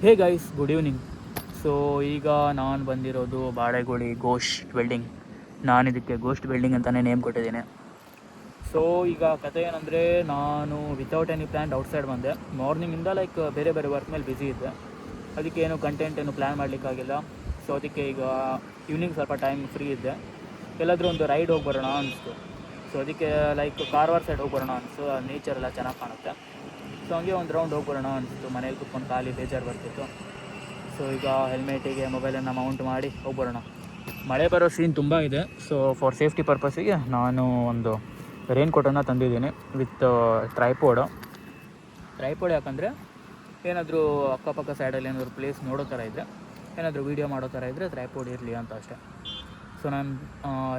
ಹೇ guys, good evening. So ಈಗ ನಾನು ಬಂದಿರೋದು ಬಾಳೆಗುಳಿ ಗೋಸ್ಟ್ ಬಿಲ್ಡಿಂಗ್. ನಾನು ಇದಕ್ಕೆ ಗೋಸ್ಟ್ ಬಿಲ್ಡಿಂಗ್ ಅಂತಲೇ ನೇಮ್ ಕೊಟ್ಟಿದ್ದೀನಿ. ಸೊ ಈಗ ಕತೆ ಏನಂದರೆ, ನಾನು ವಿತೌಟ್ ಎನಿ ಪ್ಲ್ಯಾನ್ ಔಟ್ಸೈಡ್ ಬಂದೆ. ಮಾರ್ನಿಂಗಿಂದ ಬೇರೆ ಬೇರೆ ವರ್ಕ್ ಮೇಲೆ ಬ್ಯುಸಿ ಇದ್ದೆ. ಅದಕ್ಕೆ ಏನು ಕಂಟೆಂಟ್ ಏನು ಪ್ಲ್ಯಾನ್ ಮಾಡಲಿಕ್ಕಾಗಿಲ್ಲ. ಸೊ ಅದಕ್ಕೆ ಈಗ ಈವ್ನಿಂಗ್ ಸ್ವಲ್ಪ ಟೈಮ್ ಫ್ರೀ ಇದ್ದೆ. ಎಲ್ಲಾದರೂ ಒಂದು ರೈಡ್ ಹೋಗಿ ಬರೋಣ ಅನಿಸ್ತು. ಸೊ ಅದಕ್ಕೆ ಕಾರವಾರ ಸೈಡ್ ಹೋಗಿ ಬರೋಣ ಅನಿಸ್ತು. ನೇಚರ್ ಎಲ್ಲ ಚೆನ್ನಾಗಿ ಕಾಣುತ್ತೆ. ಸೊ ಹಂಗೆ ಒಂದು ರೌಂಡ್ ಹೋಗಿ ಬರೋಣ ಅನಿಸ್ತು. ಮನೇಲಿ ಕುತ್ಕೊಂಡು ಖಾಲಿ ಬೇಜಾರು ಬರ್ತಿತ್ತು. ಸೊ ಈಗ ಹೆಲ್ಮೆಟಿಗೆ ಮೊಬೈಲನ್ನು ಮೌಂಟ್ ಮಾಡಿ ಹೋಗಿ ಬರೋಣ. ಮಳೆ ಬರೋ ಸೀನ್ ತುಂಬ ಇದೆ. ಸೊ ಫಾರ್ ಸೇಫ್ಟಿ ಪರ್ಪಸ್ಸಿಗೆ ನಾನು ಒಂದು ರೈನ್ ಕೋಟನ್ನು ತಂದಿದ್ದೀನಿ ವಿತ್ ಟ್ರೈಪೋಡ್ ಯಾಕಂದರೆ ಏನಾದರೂ ಅಕ್ಕಪಕ್ಕ ಸೈಡಲ್ಲಿ ಏನಾದರೂ ಪ್ಲೇಸ್ ನೋಡೋ ಥರ ಇದ್ದರೆ, ಏನಾದರೂ ವೀಡಿಯೋ ಮಾಡೋ ಥರ ಇದ್ದರೆ ಟ್ರೈಪೋಡ್ ಇರಲಿ ಅಂತ ಅಷ್ಟೇ. ಸೊ ನಾನು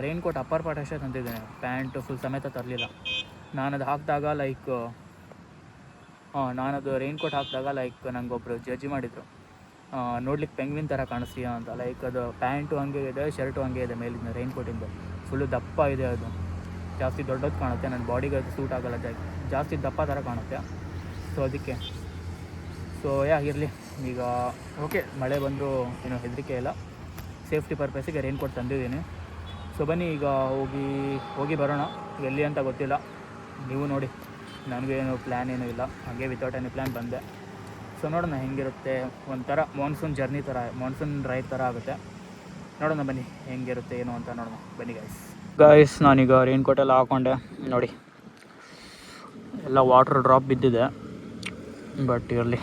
ರೈನ್ ಕೋಟ್ ಅಪ್ಪರ್ ಪಾರ್ಟ್ ಅಷ್ಟೇ ತಂದಿದ್ದೇನೆ, ಪ್ಯಾಂಟ್ ಫುಲ್ ಸಮೇತ ತರಲಿಲ್ಲ. ನಾನದು ಹಾಕಿದಾಗ ನಾನದು ರೈನ್ ಕೋಟ್ ಹಾಕಿದಾಗ ನನಗೊಬ್ಬರು ಜಡ್ಜ್ ಮಾಡಿದರು, ನೋಡ್ಲಿಕ್ಕೆ ಪೆಂಗ್ವಿನ್ ಥರ ಕಾಣಿಸ್ತೀಯ ಅಂತ. ಅದು ಪ್ಯಾಂಟು ಹಂಗೆ ಇದೆ, ಶರ್ಟು ಹಂಗೆ ಇದೆ, ಮೇಲಿಂದ ರೈನ್ ಕೋಟಿಂದು ಫುಲ್ಲು ದಪ್ಪ ಇದೆ. ಅದು ಜಾಸ್ತಿ ದೊಡ್ಡದು ಕಾಣುತ್ತೆ, ನನ್ನ ಬಾಡಿಗೆ ಅದು ಸೂಟ್ ಆಗೋಲ್ಲ, ಜಾಸ್ತಿ ದಪ್ಪ ಥರ ಕಾಣುತ್ತೆ. ಸೊ ಅದಕ್ಕೆ ಇರಲಿ. ಈಗ ಓಕೆ, ಮಳೆ ಬಂದರೂ ಏನೋ ಹೆದರಿಕೆ ಇಲ್ಲ. ಸೇಫ್ಟಿ ಪರ್ಪಸ್ಸಿಗೆ ರೈನ್ ಕೋಟ್ ತಂದಿದ್ದೀನಿ. ಸೊ ಬನ್ನಿ ಈಗ ಹೋಗಿ ಬರೋಣ. ಎಲ್ಲಿ ಅಂತ ಗೊತ್ತಿಲ್ಲ, ನೀವು ನೋಡಿ. ನನಗೇನು ಪ್ಲ್ಯಾನ್ ಏನೂ ಇಲ್ಲ, ಹಾಗೆ ವಿತೌಟ್ ಎನಿ ಪ್ಲ್ಯಾನ್ ಬಂದೆ. ಸೊ ನೋಡೋಣ ಹೆಂಗಿರುತ್ತೆ. ಒಂಥರ ಮಾನ್ಸೂನ್ ಜರ್ನಿ ಥರ, ಮಾನ್ಸೂನ್ ರೈಡ್ ಥರ ಆಗುತ್ತೆ. ನೋಡೋಣ ಬನ್ನಿ ಹೆಂಗಿರುತ್ತೆ ಏನು ಅಂತ ನೋಡೋಣ. ಬನ್ನಿ ಗೈಸ್, ನಾನೀಗ ರೈನ್ ಕೋಟ್ ಎಲ್ಲ ಹಾಕ್ಕೊಂಡೆ. ನೋಡಿ ಎಲ್ಲ ವಾಟರ್ ಡ್ರಾಪ್ ಬಿದ್ದಿದೆ, ಬಟ್ ಇರಲಿ.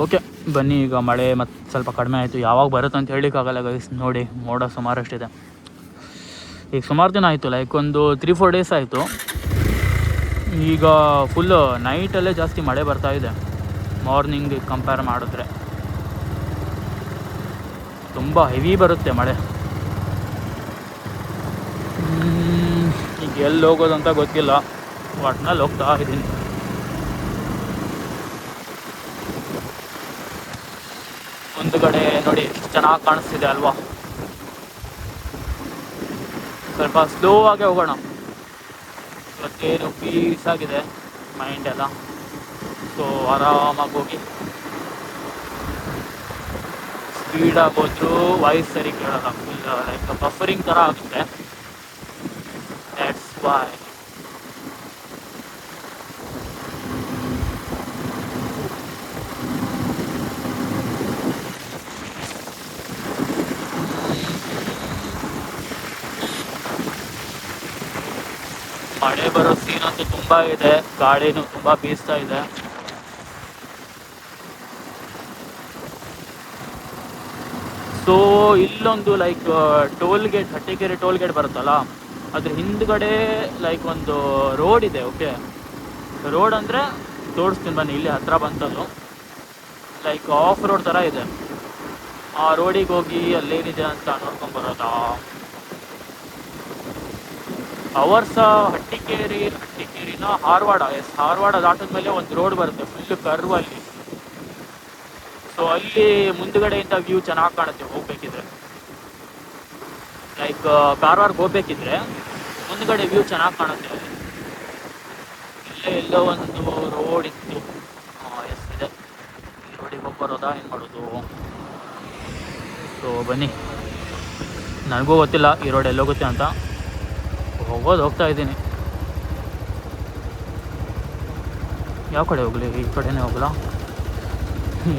ಓಕೆ ಬನ್ನಿ. ಈಗ ಮಳೆ ಮತ್ತು ಸ್ವಲ್ಪ ಕಡಿಮೆ ಆಯಿತು. ಯಾವಾಗ ಬರುತ್ತೆ ಅಂತ ಹೇಳಲಿಕ್ಕಾಗಲ್ಲ ಗೈಸ್. ನೋಡಿ ಮೋಡ ಸುಮಾರಷ್ಟಿದೆ. ಈಗ ಸುಮಾರು ದಿನ ಆಯಿತು, ಒಂದು 3-4 ಡೇಸ್ ಆಯಿತು. ಈಗ ಫುಲ್ಲು ನೈಟಲ್ಲೇ ಜಾಸ್ತಿ ಮಳೆ ಬರ್ತಾಯಿದೆ. ಮಾರ್ನಿಂಗ್ ಕಂಪೇರ್ ಮಾಡಿದ್ರೆ ತುಂಬ ಹೆವಿ ಬರುತ್ತೆ ಮಳೆ. ಈಗ ಎಲ್ಲಿ ಹೋಗೋದು ಅಂತ ಗೊತ್ತಿಲ್ಲ, ಒಟ್ನಲ್ಲಿ ಹೋಗ್ತಾ ಇದ್ದೀನಿ. ಮುಂದುಗಡೆ ನೋಡಿ ಚೆನ್ನಾಗಿ ಕಾಣಿಸ್ತಿದೆ ಅಲ್ವಾ. ಸ್ವಲ್ಪ ಸ್ಲೋ ಆಗಿ ಹೋಗೋಣ. ಇವತ್ತೇನು ಪೀಸ್ ಆಗಿದೆ ಮೈಂಡ್ ಎಲ್ಲ. ಸೊ ಆರಾಮಾಗಿ ಹೋಗಿ, ಸ್ಪೀಡಾಗಿ ಹೋದ್ರು ವಾಯ್ಸ್ ಸರಿ ಕೇಳೋಲ್ಲ. ಫುಲ್ ಬಫರಿಂಗ್ ಥರ ಆಗುತ್ತೆ. That's why. ಮಳೆ ಬರೋ ಸೀನ್ ಅಂತೂ ತುಂಬ ಇದೆ, ಗಾಳಿನೂ ತುಂಬ ಬೀಸ್ತಾ ಇದೆ. ಸೊ ಇಲ್ಲೊಂದು ಟೋಲ್ ಗೇಟ್, ಹಟ್ಟಿಗೆರೆ ಟೋಲ್ ಗೇಟ್ ಬರುತ್ತಲ್ಲ, ಅದ್ರ ಹಿಂದ್ಗಡೆ ಒಂದು ರೋಡ್ ಇದೆ. ಓಕೆ, ರೋಡ್ ಅಂದರೆ ತೋರಿಸ್ತೀನಿ ಬನ್ನಿ. ಇಲ್ಲಿ ಹತ್ರ ಬಂತದ್ದು ಆಫ್ ರೋಡ್ ಥರ ಇದೆ. ಆ ರೋಡಿಗೆ ಹೋಗಿ ಅಲ್ಲೇನಿದೆ ಅಂತ ನೋಡ್ಕೊಂಬರೋದಾ. ಅವರ್ಸ ಹಟ್ಟಿಕೇರಿನ ಹಾರವಾಡ ದಾಟಿದ್ಮೇಲೆ ಒಂದು ರೋಡ್ ಬರುತ್ತೆ ಫುಲ್ ಕರ್ವ್ ಅಲ್ಲಿ. ಸೊ ಅಲ್ಲಿ ಮುಂದುಗಡೆಯಿಂದ ವ್ಯೂ ಚೆನ್ನಾಗಿ ಕಾಣುತ್ತೆ ಹೋಗ್ಬೇಕಿದ್ರೆ. ಕಾರವಾರಕ್ಕೆ ಹೋಗ್ಬೇಕಿದ್ರೆ ಮುಂದುಗಡೆ ವ್ಯೂ ಚೆನ್ನಾಗಿ ಕಾಣುತ್ತೆ. ಅಲ್ಲಿ ಎಲ್ಲೋ ಒಂದು ರೋಡ್ ಇತ್ತು. ಎಸ್ ಇದೆ. ಈ ರೋಡಿಗೆ ಹೋಗಿ ಬರೋದಾ, ಏನು ಮಾಡೋದು? ಸೊ ಬನ್ನಿ, ನನಗೂ ಗೊತ್ತಿಲ್ಲ ಈ ರೋಡ್ ಎಲ್ಲೋಗುತ್ತೆ ಅಂತ. ಹೋಗ್ತಾ ಇದ್ದೀನಿ. ಯಾವ ಕಡೆ ಹೋಗಲಿ? ಈ ಕಡೆನೇ ಹೋಗಲ್ಲ?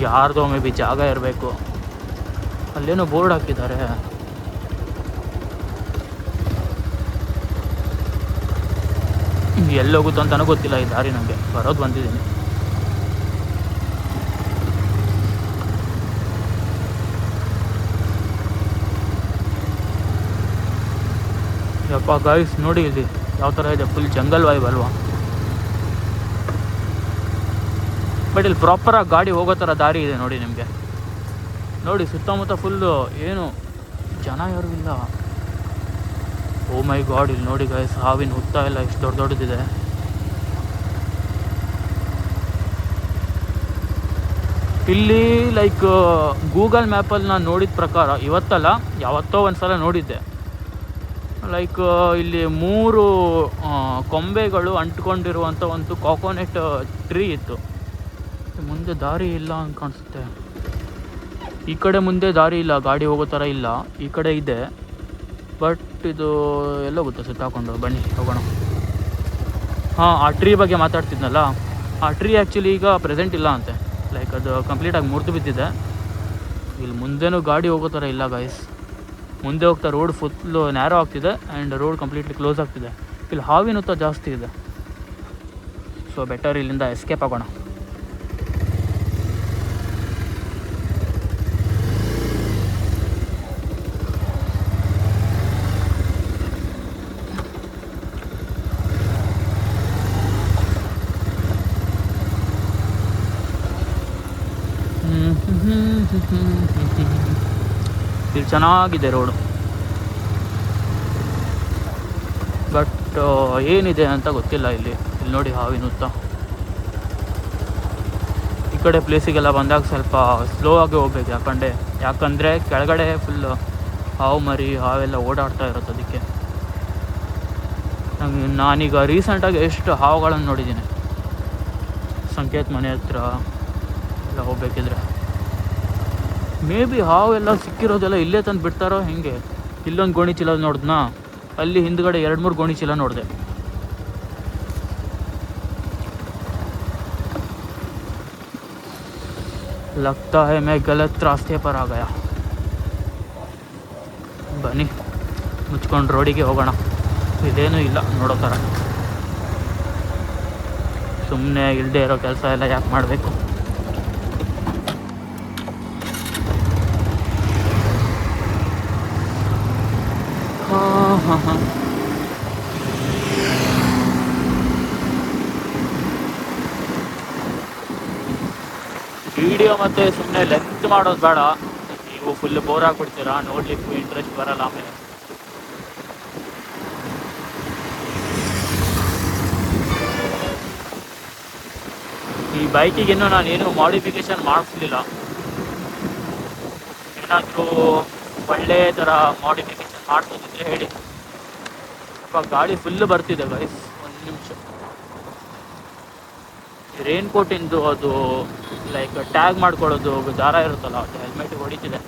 ಯಾರ್ದೋ ಮೇ ಬಿ ಜಾಗ ಇರಬೇಕು. ಅಲ್ಲೇನೋ ಬೋರ್ಡ್ ಹಾಕಿದ್ದಾರೆ. ಎಲ್ಲೋಗುತ್ತೋ ಅಂತಲೂ ಗೊತ್ತಿಲ್ಲ ಈ ದಾರಿ ನನಗೆ. ಬರೋದು ಬಂದಿದ್ದೀನಿ. ಯಪ್ಪ ಗೈಸ್, ನೋಡಿ ಇಲ್ಲಿ ಯಾವ ಥರ ಇದೆ, ಫುಲ್ ಜಂಗಲ್ ವೈಬ್ ಅಲ್ವಾ. ಬಟ್ ಇಲ್ಲಿ ಪ್ರಾಪರಾಗಿ ಗಾಡಿ ಹೋಗೋ ಥರ ದಾರಿ ಇದೆ ನೋಡಿ ನಿಮಗೆ. ನೋಡಿ ಸುತ್ತಮುತ್ತ ಫುಲ್ಲು ಏನು ಜನ ಯಾರೂ ಇಲ್ಲ. ಓ ಮೈ ಗಾಡ್, ಇಲ್ಲಿ ನೋಡಿ ಗೈಸ್, ಹಾವಿನ ಹುತ್ತ ಎಲ್ಲ ಎಷ್ಟು ದೊಡ್ಡದಿದೆ. ಇಲ್ಲಿ ಗೂಗಲ್ ಮ್ಯಾಪಲ್ಲಿ ನಾನು ನೋಡಿದ ಪ್ರಕಾರ, ಇವತ್ತಲ್ಲ ಯಾವತ್ತೋ ಒಂದು ಸಲ ನೋಡಿದ್ದೆ, ಇಲ್ಲಿ 3 ಕೊಂಬೆಗಳು ಅಂಟ್ಕೊಂಡಿರುವಂಥ ಒಂದು ಕೋಕೋನೆಟ್ ಟ್ರೀ ಇತ್ತು. ಮುಂದೆ ದಾರಿ ಇಲ್ಲ ಅಂತ ಕಾಣಿಸುತ್ತೆ. ಈ ಕಡೆ ಮುಂದೆ ದಾರಿ ಇಲ್ಲ, ಗಾಡಿ ಹೋಗೋ ಥರ ಇಲ್ಲ. ಈ ಕಡೆ ಇದೆ, ಬಟ್ ಇದು ಎಲ್ಲ ಗೊತ್ತಾ ಸುತ್ತಾಕೊಂಡು. ಬನ್ನಿ ಹೋಗೋಣ. ಹಾಂ, ಆ ಟ್ರೀ ಬಗ್ಗೆ ಮಾತಾಡ್ತಿದ್ನಲ್ಲ, ಆ ಟ್ರೀ ಆ್ಯಕ್ಚುಲಿ ಈಗ ಪ್ರೆಸೆಂಟ್ ಇಲ್ಲ ಅಂತೆ. ಲೈಕ್ ಅದು ಕಂಪ್ಲೀಟಾಗಿ ಮುರಿದು ಬಿದ್ದಿದೆ. ಇಲ್ಲಿ ಮುಂದೆನೂ ಗಾಡಿ ಹೋಗೋ ಥರ ಇಲ್ಲ ಗೈಸ್. ಮುಂದೆ ಹೋಗ್ತಾ ರೋಡ್ ಫುಲ್ಲು ನ್ಯಾರೋ ಆಗ್ತಿದೆ ಆ್ಯಂಡ್ ರೋಡ್ ಕಂಪ್ಲೀಟ್ಲಿ ಕ್ಲೋಸ್ ಆಗ್ತಿದೆ. ಇಲ್ಲಿ ಹಾವಿನ ಹುತ್ತ ಜಾಸ್ತಿ ಇದೆ. ಸೊ ಬೆಟರ್ ಇಲ್ಲಿಂದ ಎಸ್ಕೇಪ್ ಆಗೋಣ. ಇಲ್ಲಿ ಚೆನ್ನಾಗಿದೆ ರೋಡು, ಬಟ್ ಏನಿದೆ ಅಂತ ಗೊತ್ತಿಲ್ಲ. ಇಲ್ಲಿ ನೋಡಿ ಹಾವಿನ ಹುತ್ತ. ಈ ಕಡೆ ಪ್ಲೇಸಿಗೆಲ್ಲ ಬಂದಾಗ ಸ್ವಲ್ಪ ಸ್ಲೋ ಆಗಿ ಹೋಗ್ಬೇಕು, ಯಾಕಂದರೆ ಕೆಳಗಡೆ ಫುಲ್ ಹಾವು ಮರಿ ಹಾವೆಲ್ಲ ಓಡಾಡ್ತಾ ಇರುತ್ತೆ. ಅದಕ್ಕೆ ನಾನೀಗ ರೀಸೆಂಟಾಗಿ ಎಷ್ಟು ಹಾವುಗಳನ್ನು ನೋಡಿದ್ದೀನಿ. ಸಂಕೇತ್ ಮನೆ ಹತ್ರ ಎಲ್ಲ ಹೋಗ್ಬೇಕಿದ್ರೆ ಮೇ ಬಿ ಹಾವೆಲ್ಲ ಸಿಕ್ಕಿರೋದೆಲ್ಲ ಇಲ್ಲೇ ತಂದು ಬಿಡ್ತಾರೋ ಹೆಂಗೆ. ಇಲ್ಲೊಂದು ಗೋಣಿ ಚೀಲ ನೋಡಿದ್ನಾ, ಅಲ್ಲಿ ಹಿಂದ್ಗಡೆ 2-3 ಗೋಣಿ ಚೀಲ ನೋಡಿದೆ. ಲಗ್ತಾ ಹೈ ಮೈ ಗಲತ್ ರಾಸ್ತೆ ಪರ್ ಆ ಗಯಾ. ಬನ್ನಿ ಮುಚ್ಕೊಂಡು ರೋಡಿಗೆ ಹೋಗೋಣ. ಇದೇನೂ ಇಲ್ಲ ನೋಡೋ ಥರ. ಸುಮ್ಮನೆ ಇಲ್ಲದೆ ಇರೋ ಕೆಲಸ ಎಲ್ಲ ಯಾಕೆ ಮಾಡಬೇಕು. ವಿಡಿಯೋ ಮತ್ತೆ ಸುಮ್ಮನೆ ಲೆಂತ್ ಮಾಡೋದು ಬೇಡ. ನೀವು ಫುಲ್ ಬೋರ್ ಆಗಿಬಿಡ್ತೀರಾ, ನೋಡ್ಲಿಕ್ಕೂ ಇಂಟ್ರೆಸ್ಟ್ ಬರಲ್ಲ. ಆಮೇಲೆ ಈ ಬೈಕಿಗೇನು ನಾನೇನು ಮಾಡಿಫಿಕೇಶನ್ ಮಾಡಿಸ್ಲಿಲ್ಲ. ಏನಾದರೂ ಒಳ್ಳೆ ಥರ ಮಾಡಿಫಿಕೇಶನ್ ಮಾಡ್ಬೋದಿದ್ರೆ ಹೇಳಿ. ಗಾಳಿ ಫುಲ್ಲು ಬರ್ತಿದೆ ಗೈಸ್. ಒಂದು ನಿಮಿಷ. ರೇನ್ ಕೋಟಿಂದು ಅದು ಲೈಕ್ ಟ್ಯಾಗ್ ಮಾಡ್ಕೊಳ್ಳೋದು ದಾರ ಇರುತ್ತಲ್ಲ, ಅದು ಹೆಲ್ಮೆಟ್ ಹೊಡಿತಿದೆ.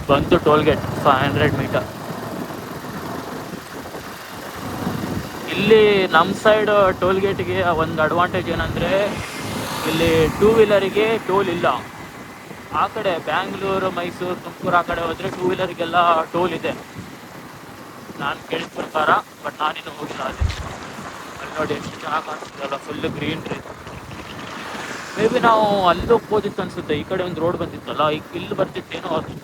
ಬಂತು ಟೋಲ್ಗೇಟ್, 500 ಮೀಟರ್. ಇಲ್ಲಿ ನಮ್ಮ ಸೈಡ್ ಟೋಲ್ಗೇಟ್ಗೆ ಒಂದು ಅಡ್ವಾಂಟೇಜ್ ಏನಂದರೆ, ಇಲ್ಲಿ 2 ವೀಲರಿಗೆ ಟೋಲ್ ಇಲ್ಲ. ಆ ಕಡೆ ಬ್ಯಾಂಗ್ಳೂರು, ಮೈಸೂರು, ತುಮಕೂರು ಆ ಕಡೆ ಹೋದರೆ 2 ವೀಲರಿಗೆಲ್ಲ ಟೋಲ್ ಇದೆ ನಾನು ಕೇಳಿದ ಪ್ರಕಾರ. ಬಟ್ ನಾನಿನ್ನೂ ಹೋಗಿಲ್ಲ ಅಲ್ಲಿ. ನೋಡಿ ಎಷ್ಟು ಚೆನ್ನಾಗಿ ಕಾಣಿಸ್ತಿದಲ್ಲ, ಫುಲ್ಲು ಗ್ರೀನ್ರಿ. ಮೇ ಬಿ ನಾವು ಅಲ್ಲಿ ಹೋಗ್ಬೋದಿತ್ತು ಅನಿಸುತ್ತೆ. ಈ ಕಡೆ ಒಂದು ರೋಡ್ ಬಂದಿತ್ತಲ್ಲ, ಈಗ ಇಲ್ಲಿ ಬರ್ತಿತ್ತೇನೋ ಅದು.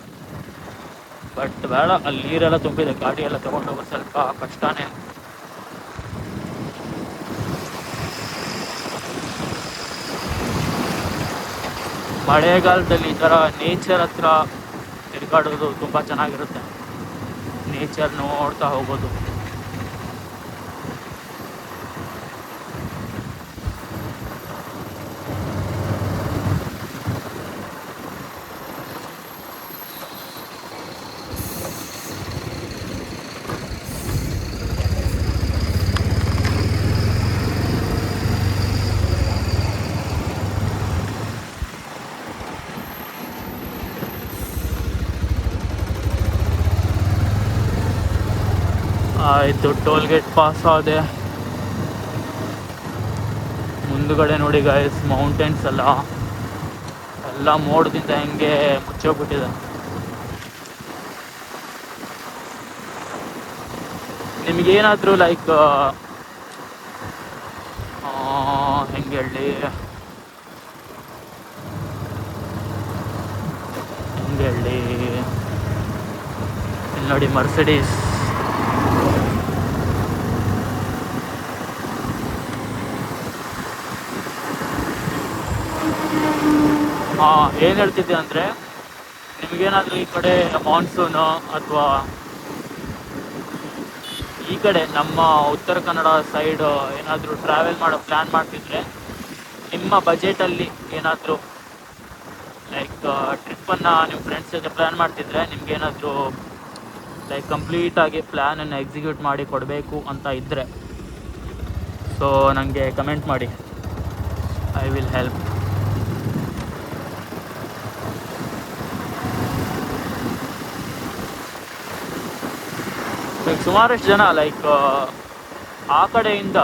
ಬಟ್ ಬೇಡ, ಅಲ್ಲಿ ನೀರೆಲ್ಲ ತುಂಬಿದೆ. ಗಾಡಿ ಎಲ್ಲ ತೊಗೊಂಡೋಗೋದು ಸ್ವಲ್ಪ ಕಷ್ಟನೇ. ಮಳೆಗಾಲದಲ್ಲಿ ಈ ಥರ ನೇಚರ್ ಹತ್ರ ತಿರುಗಾಡೋದು ತುಂಬ ಚೆನ್ನಾಗಿರುತ್ತೆ. ನೇಚರ್ ನೋಡ್ತಾ ಹೋಗೋದು. ಆಯಿತು, ಟೋಲ್ಗೇಟ್ ಪಾಸ್ ಆದೆ. ಮುಂದುಗಡೆ ನೋಡಿ ಗೈಸ್, ಮೌಂಟೇನ್ಸ್ ಎಲ್ಲ ಮೋಡದಿಂದ ಹೆಂಗೆ ಮುಚ್ಚೋಗ್ಬಿಟ್ಟಿದೆ. ನಿಮಗೇನಾದರೂ ಲೈಕ್ ಹೆಂಗೆ ಹೇಳಿ ಇಲ್ಲಿ ನೋಡಿ ಮರ್ಸಿಡೀಸ್. ಏನು ಹೇಳ್ತಿದ್ದೆ ಅಂದರೆ, ನಿಮಗೇನಾದರೂ ಈ ಕಡೆ ಮಾನ್ಸೂನು ಅಥವಾ ಈ ಕಡೆ ನಮ್ಮ ಉತ್ತರ ಕನ್ನಡ ಸೈಡ್ ಏನಾದರೂ ಟ್ರಾವೆಲ್ ಮಾಡೋ ಪ್ಲ್ಯಾನ್ ಮಾಡ್ತಿದ್ರೆ, ನಿಮ್ಮ ಬಜೆಟಲ್ಲಿ ಏನಾದರೂ ಲೈಕ್ ಟ್ರಿಪ್ಪನ್ನು ನಿಮ್ಮ ಫ್ರೆಂಡ್ಸ್ ಜೊತೆ ಪ್ಲ್ಯಾನ್ ಮಾಡ್ತಿದ್ರೆ, ನಿಮಗೇನಾದರೂ ಲೈಕ್ ಕಂಪ್ಲೀಟಾಗಿ ಪ್ಲ್ಯಾನನ್ನು ಎಕ್ಸಿಕ್ಯೂಟ್ ಮಾಡಿ ಕೊಡಬೇಕು ಅಂತ ಇದ್ದರೆ ಸೊ ನನಗೆ ಕಮೆಂಟ್ ಮಾಡಿ, ಐ ವಿಲ್ ಹೆಲ್ಪ್. ಲೈಕ್ ಸುಮಾರಷ್ಟು ಜನ ಲೈಕ್ ಆ ಕಡೆಯಿಂದ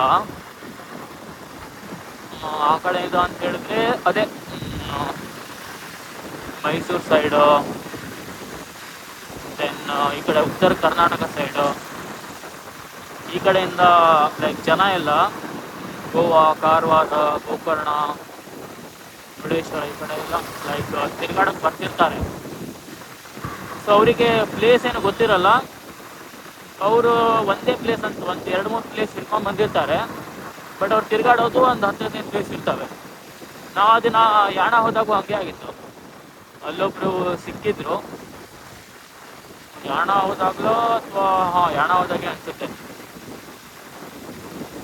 ಅಂತ ಹೇಳಿದ್ರೆ ಅದೇ ಮೈಸೂರು ಸೈಡು, ದೆನ್ ಈ ಕಡೆ ಉತ್ತರ ಕರ್ನಾಟಕ ಸೈಡು, ಈ ಕಡೆಯಿಂದ ಲೈಕ್ ಜನ ಎಲ್ಲ ಗೋವಾ, ಕಾರವಾರ, ಗೋಕರ್ಣ, ಮುರುಡೇಶ್ವರ ಈ ಕಡೆ ಎಲ್ಲ ಲೈಕ್ ತಿರುಗಾಡಕ್ಕೆ ಬರ್ತಿರ್ತಾರೆ. ಸೊ ಅವರಿಗೆ ಪ್ಲೇಸ್ ಏನು ಗೊತ್ತಿರಲ್ಲ, ಅವರು ಒಂದೇ ಪ್ಲೇಸ್ ಅಂತ ಒಂದು 2-3 ಪ್ಲೇಸ್ ಹಿಡ್ಕೊಂಡು ಬಂದಿರ್ತಾರೆ. ಬಟ್ ಅವ್ರು ತಿರುಗಾಡೋದು ಒಂದು 10-15 ಪ್ಲೇಸ್ ಇರ್ತವೆ. ನಾವು ಅದನ್ನ ಯಾಣ ಹೋದಾಗೂ ಹಂಗೆ ಆಗಿತ್ತು. ಅಲ್ಲೊಬ್ರು ಸಿಕ್ಕಿದ್ರು, ಯಾಣ ಹೋದಾಗ್ಲೋ ಅಥವಾ ಯಾಣ ಹೋದಾಗೆ ಅನ್ಸುತ್ತೆ.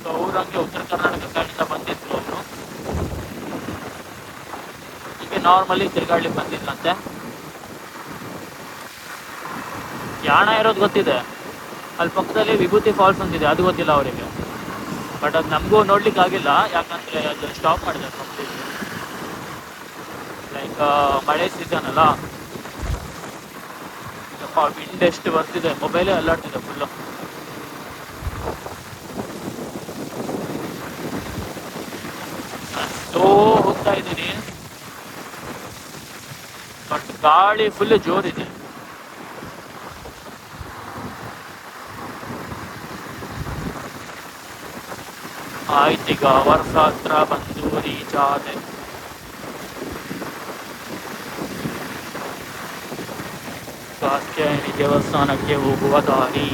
ಸೊ ಅವ್ರು ಹಂಗೆ ಉತ್ತರ ಕರ್ನಾಟಕ ಸೈಡಿಂದ ಬಂದಿದ್ರು. ಅವರು ಹೀಗೆ ನಾರ್ಮಲಿ ತಿರುಗಾಡ್ಲಿಕ್ಕೆ ಬಂದಿದ್ರಂತೆ. ಯಾಣ ಇರೋದು ಗೊತ್ತಿದೆ, ಅಲ್ಲಿ ಪಕ್ಕದಲ್ಲಿ ವಿಭೂತಿ ಫಾಲ್ಸ್ ಅಂತಿದೆ, ಅದು ಗೊತ್ತಿಲ್ಲ ಅವರಿಗೆ. ಬಟ್ ಅದು ನಮಗೂ ನೋಡ್ಲಿಕ್ಕೆ ಆಗಿಲ್ಲ, ಯಾಕಂದರೆ ಅದು ಸ್ಟಾಪ್ ಮಾಡಿದ್ದಾರೆ ಕಂಪ್ಲೀಟ್. ಲೈಕ್ ಮಳೆ ಸೀಸನ್ ಅಲ್ಲ, ವಿಂಡ್ ಎಷ್ಟು ಬರ್ತಿದೆ, ಮೊಬೈಲೇ ಅಲ್ಲಾಡ್ತಿದೆ ಫುಲ್ಲು. ಸ್ಲೋ ಹೋಗ್ತಾ ಇದ್ದೀನಿ, ಬಟ್ ಗಾಳಿ ಫುಲ್ ಜೋರಿದೆ. ಆಯ್ತೀಗ ವರ್ಷ ಹತ್ರ ಬಂದು ರೀಚ್ ಆದೆ. ಕಾತ್ಯಾಯನಿ ದೇವಸ್ಥಾನಕ್ಕೆ ಹೋಗುವ ದಾರಿ.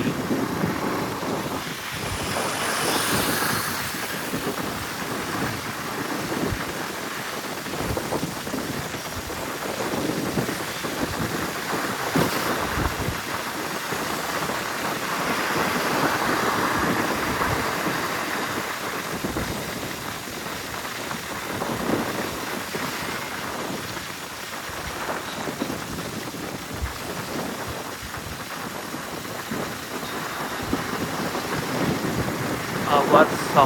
ವರ್ಷ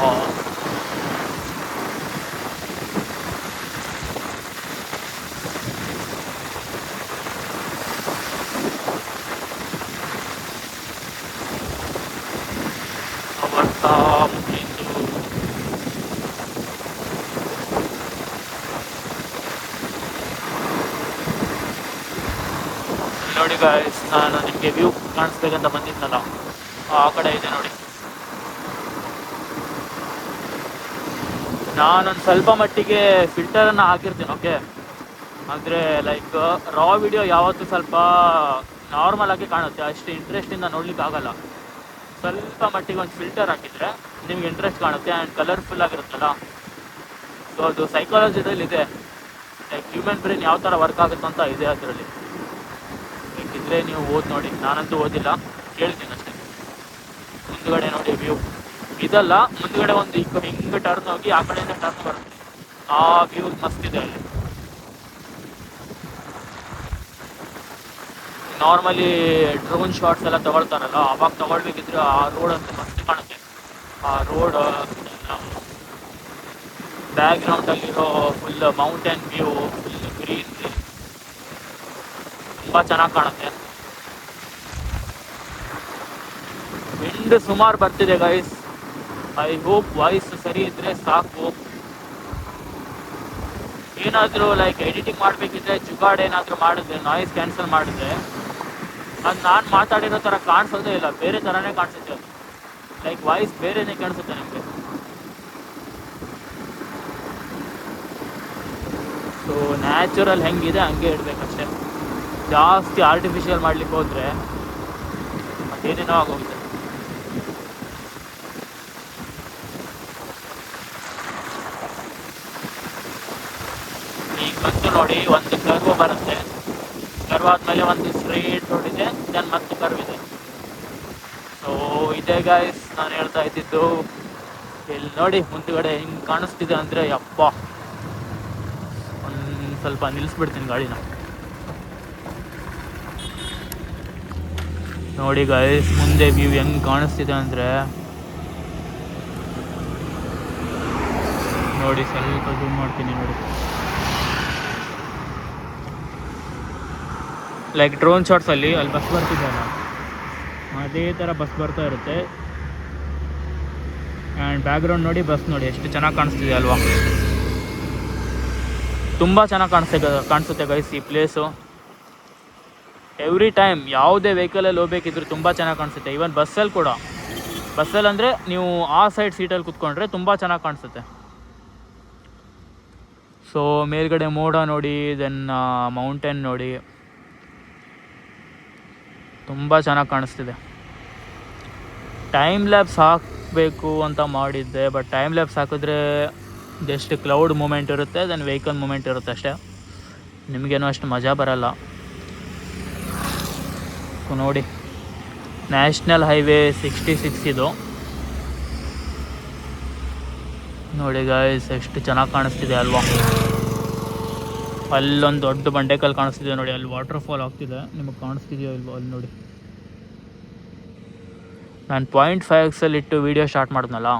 ನೋಡಿ ಗಾಯ್ಸ್, ನಾನು ನಿಮಗೆ ವ್ಯೂ ಕಾಣಿಸ್ಬೇಕಂತ ಬಂದಿದ್ನಲ್ಲ, ಆ ಕಡೆ ಇದೆ ನೋಡಿ. ನಾನೊಂದು ಸ್ವಲ್ಪ ಮಟ್ಟಿಗೆ ಫಿಲ್ಟರನ್ನು ಹಾಕಿರ್ತೀನಿ, ಓಕೆ. ಅಂದರೆ ಲೈಕ್ ರಾ ವಿಡಿಯೋ ಯಾವತ್ತೂ ಸ್ವಲ್ಪ ನಾರ್ಮಲ್ ಆಗಿ ಕಾಣುತ್ತೆ, ಅಷ್ಟು ಇಂಟ್ರೆಸ್ಟಿಂದ ನೋಡ್ಲಿಕ್ಕೆ ಆಗಲ್ಲ. ಸ್ವಲ್ಪ ಮಟ್ಟಿಗೆ ಒಂದು ಫಿಲ್ಟರ್ ಹಾಕಿದರೆ ನಿಮ್ಗೆ ಇಂಟ್ರೆಸ್ಟ್ ಕಾಣುತ್ತೆ ಆ್ಯಂಡ್ ಕಲರ್ಫುಲ್ ಆಗಿರುತ್ತಲ್ಲ. ಸೊ ಅದು ಸೈಕಾಲಜಿದಲ್ಲಿ ಇದೆ, ಲೈಕ್ ಹ್ಯೂಮನ್ ಬ್ರೈನ್ ಯಾವ ಥರ ವರ್ಕ್ ಆಗುತ್ತೆ ಅಂತ ಇದೆ ಅದರಲ್ಲಿ. ಬೇಕಿದ್ರೆ ನೀವು ಓದಿ ನೋಡಿ, ನಾನಂತೂ ಓದಿಲ್ಲ, ಕೇಳ್ತೀನಿ ಅಷ್ಟೇ. ಮುಂದುಗಡೆ ನೋಡಿ ವ್ಯೂ ಇದಲ್ಲ, ಮುಂದುಗಡೆ ಒಂದು ಹಿಂಗೆ ಟರ್ನ್ ಹೋಗಿ ಆ ಕಡೆಯಿಂದ ಟರ್ನ್ ಬರುತ್ತೆ, ಆ ವ್ಯೂ ಮಸ್ತ್ ಇದೆ ಅಲ್ಲಿ. ನಾರ್ಮಲಿ ಡ್ರೋನ್ ಶಾಟ್ಸ್ ಎಲ್ಲ ತಗೊಳ್ತಾರಲ್ಲ, ಅವಾಗ ತಗೊಳ್ಬೇಕಿದ್ರೆ ಆ ರೋಡ್ ಅಂತ ಮಸ್ತ್ ಕಾಣುತ್ತೆ. ಆ ರೋಡ್ ಬ್ಯಾಕ್ಗ್ರೌಂಡಲ್ಲಿರೋ full mountain view, full green, ತುಂಬ ಚೆನ್ನಾಗಿ ಕಾಣುತ್ತೆ. ವಿಂಡ್ ಸುಮಾರು ಬರ್ತಿದೆ ಗೈಸ್, ಐ ಹೋಪ್ ವಾಯ್ಸ್ ಸರಿ ಇದ್ದರೆ ಸಾಕು. ಏನಾದರೂ ಲೈಕ್ ಎಡಿಟಿಂಗ್ ಮಾಡಬೇಕಿದ್ರೆ ಜುಗಾಡ್ ಏನಾದರೂ ಮಾಡಿದ್ರೆ, ನಾಯ್ಸ್ ಕ್ಯಾನ್ಸಲ್ ಮಾಡಿದ್ರೆ, ಅದು ನಾನು ಮಾತಾಡಿರೋ ಥರ ಕಾಣಿಸೋದೇ ಇಲ್ಲ, ಬೇರೆ ಥರನೇ ಕಾಣಿಸುತ್ತೆ ಅದು. ಲೈಕ್ ವಾಯ್ಸ್ ಬೇರೆನೇ ಕಾಣಿಸುತ್ತೆ ನಿಮಗೆ. ಸೊ ನ್ಯಾಚುರಲ್ ಹೆಂಗಿದೆ ಹಂಗೆ ಇಡಬೇಕಷ್ಟೆ. ಜಾಸ್ತಿ ಆರ್ಟಿಫಿಷಿಯಲ್ ಮಾಡ್ಲಿಕ್ಕೆ ಹೋದರೆ ಮತ್ತೇನೇನೋ ಆಗೋಗುತ್ತೆ. ಈಗ ಬಂತು ನೋಡಿ, ಒಂದು ಕರ್ವ್ ಬರುತ್ತೆ, ಕರ್ವ್ ಆದಮೇಲೆ ಒಂದು ಸ್ಟ್ರೇಟ್ ರೋಡ್ ಇದೆ, ದೆನ್ ಮತ್ತೆ ಕರ್ವ್ ಇದೆ. ಸೊ ಇದೇ ಗಾಯ್ಸ್ ನಾನು ಹೇಳ್ತಾ ಇದ್ದಿದ್ದು. ಇಲ್ಲಿ ನೋಡಿ ಮುಂದುಗಡೆ ಹಿಂಗೆ ಕಾಣಿಸ್ತಿದೆ ಅಂದರೆ ಯಪ್ಪ, ಒಂದು ಸ್ವಲ್ಪ ನಿಲ್ಲಿಸ್ಬಿಡ್ತೀನಿ ಗಾಡಿನ. ನೋಡಿ ಗೈಸ್ ಮುಂದೆ ವ್ಯೂ ಹೆಂಗೆ ಕಾಣಿಸ್ತಿದೆ ಅಂದರೆ ನೋಡಿ, ಸ್ವಲ್ಪ ಝೂಮ್ ಮಾಡ್ತೀನಿ ನೋಡಿ. ಲೈಕ್ ಡ್ರೋನ್ ಶಾಟ್ಸಲ್ಲಿ ಅಲ್ಲಿ ಬಸ್ ಬರ್ತಿದ್ದಲ್ಲ, ಅದೇ ಥರ ಬಸ್ ಬರ್ತಾ ಇರುತ್ತೆ. ಆ್ಯಂಡ್ ಬ್ಯಾಕ್ಗ್ರೌಂಡ್ ನೋಡಿ, ಬಸ್ ನೋಡಿ ಎಷ್ಟು ಚೆನ್ನಾಗಿ ಕಾಣಿಸ್ತಿದೆ ಅಲ್ವಾ. ತುಂಬ ಚೆನ್ನಾಗಿ ಕಾಣಿಸುತ್ತೆ ಗೈಸ್ ಈ ಪ್ಲೇಸು. ಎವ್ರಿ ಟೈಮ್ ಯಾವುದೇ ವೆಹಿಕಲಲ್ಲಿ ಹೋಗ್ಬೇಕಿದ್ರು ತುಂಬ ಚೆನ್ನಾಗಿ ಕಾಣಿಸುತ್ತೆ. ಈವನ್ ಬಸ್ಸಲ್ಲಿ ಕೂಡ, ಬಸ್ಸಲ್ಲಿ ಅಂದರೆ ನೀವು ಆ ಸೈಡ್ ಸೀಟಲ್ಲಿ ಕೂತ್ಕೊಂಡ್ರೆ ತುಂಬ ಚೆನ್ನಾಗಿ ಕಾಣಿಸುತ್ತೆ. ಸೊ ಮೇಲ್ಗಡೆ ಮೋಡ ನೋಡಿ, ದೆನ್ ಮೌಂಟೇನ್ ನೋಡಿ, ತುಂಬ ಚೆನ್ನಾಗಿ ಕಾಣಿಸ್ತಿದೆ. ಟೈಮ್ ಲ್ಯಾಬ್ಸ್ ಹಾಕಬೇಕು ಅಂತ ಮಾಡಿದ್ದೆ, ಬಟ್ ಟೈಮ್ ಲ್ಯಾಬ್ಸ್ ಹಾಕಿದ್ರೆ ಜಸ್ಟ್ ಕ್ಲೌಡ್ ಮೂಮೆಂಟ್ ಇರುತ್ತೆ, ದೆನ್ ವೆಹಿಕಲ್ ಮೂಮೆಂಟ್ ಇರುತ್ತೆ ಅಷ್ಟೇ. ನಿಮಗೇನೋ ಅಷ್ಟು ಮಜಾ ಬರಲ್ಲ. ನೋಡಿ, ನ್ಯಾಷನಲ್ ಹೈವೇ 66 ಇದು. ನೋಡಿ ಗಾಯ್ಸ್ ಎಷ್ಟು ಚೆನ್ನಾಗಿ ಕಾಣಿಸ್ತಿದೆ ಅಲ್ವಾ. ಅಲ್ಲೊಂದು ದೊಡ್ಡ ಬಂಡೆಕಲ್ಲು ಕಾಣಿಸ್ತಿದೆ ನೋಡಿ, ಅಲ್ಲಿ ವಾಟರ್ ಫಾಲ್ ಆಗ್ತಿದೆ. ನಿಮಗೆ ಕಾಣಿಸ್ತಿದೆಯೋ ಇಲ್ವೋ ಅಲ್ಲಿ ನೋಡಿ. ನಾನು 0.5x ಇಟ್ಟು ವೀಡಿಯೋ ಸ್ಟಾರ್ಟ್ ಮಾಡಿದ್ನಲ್ಲ,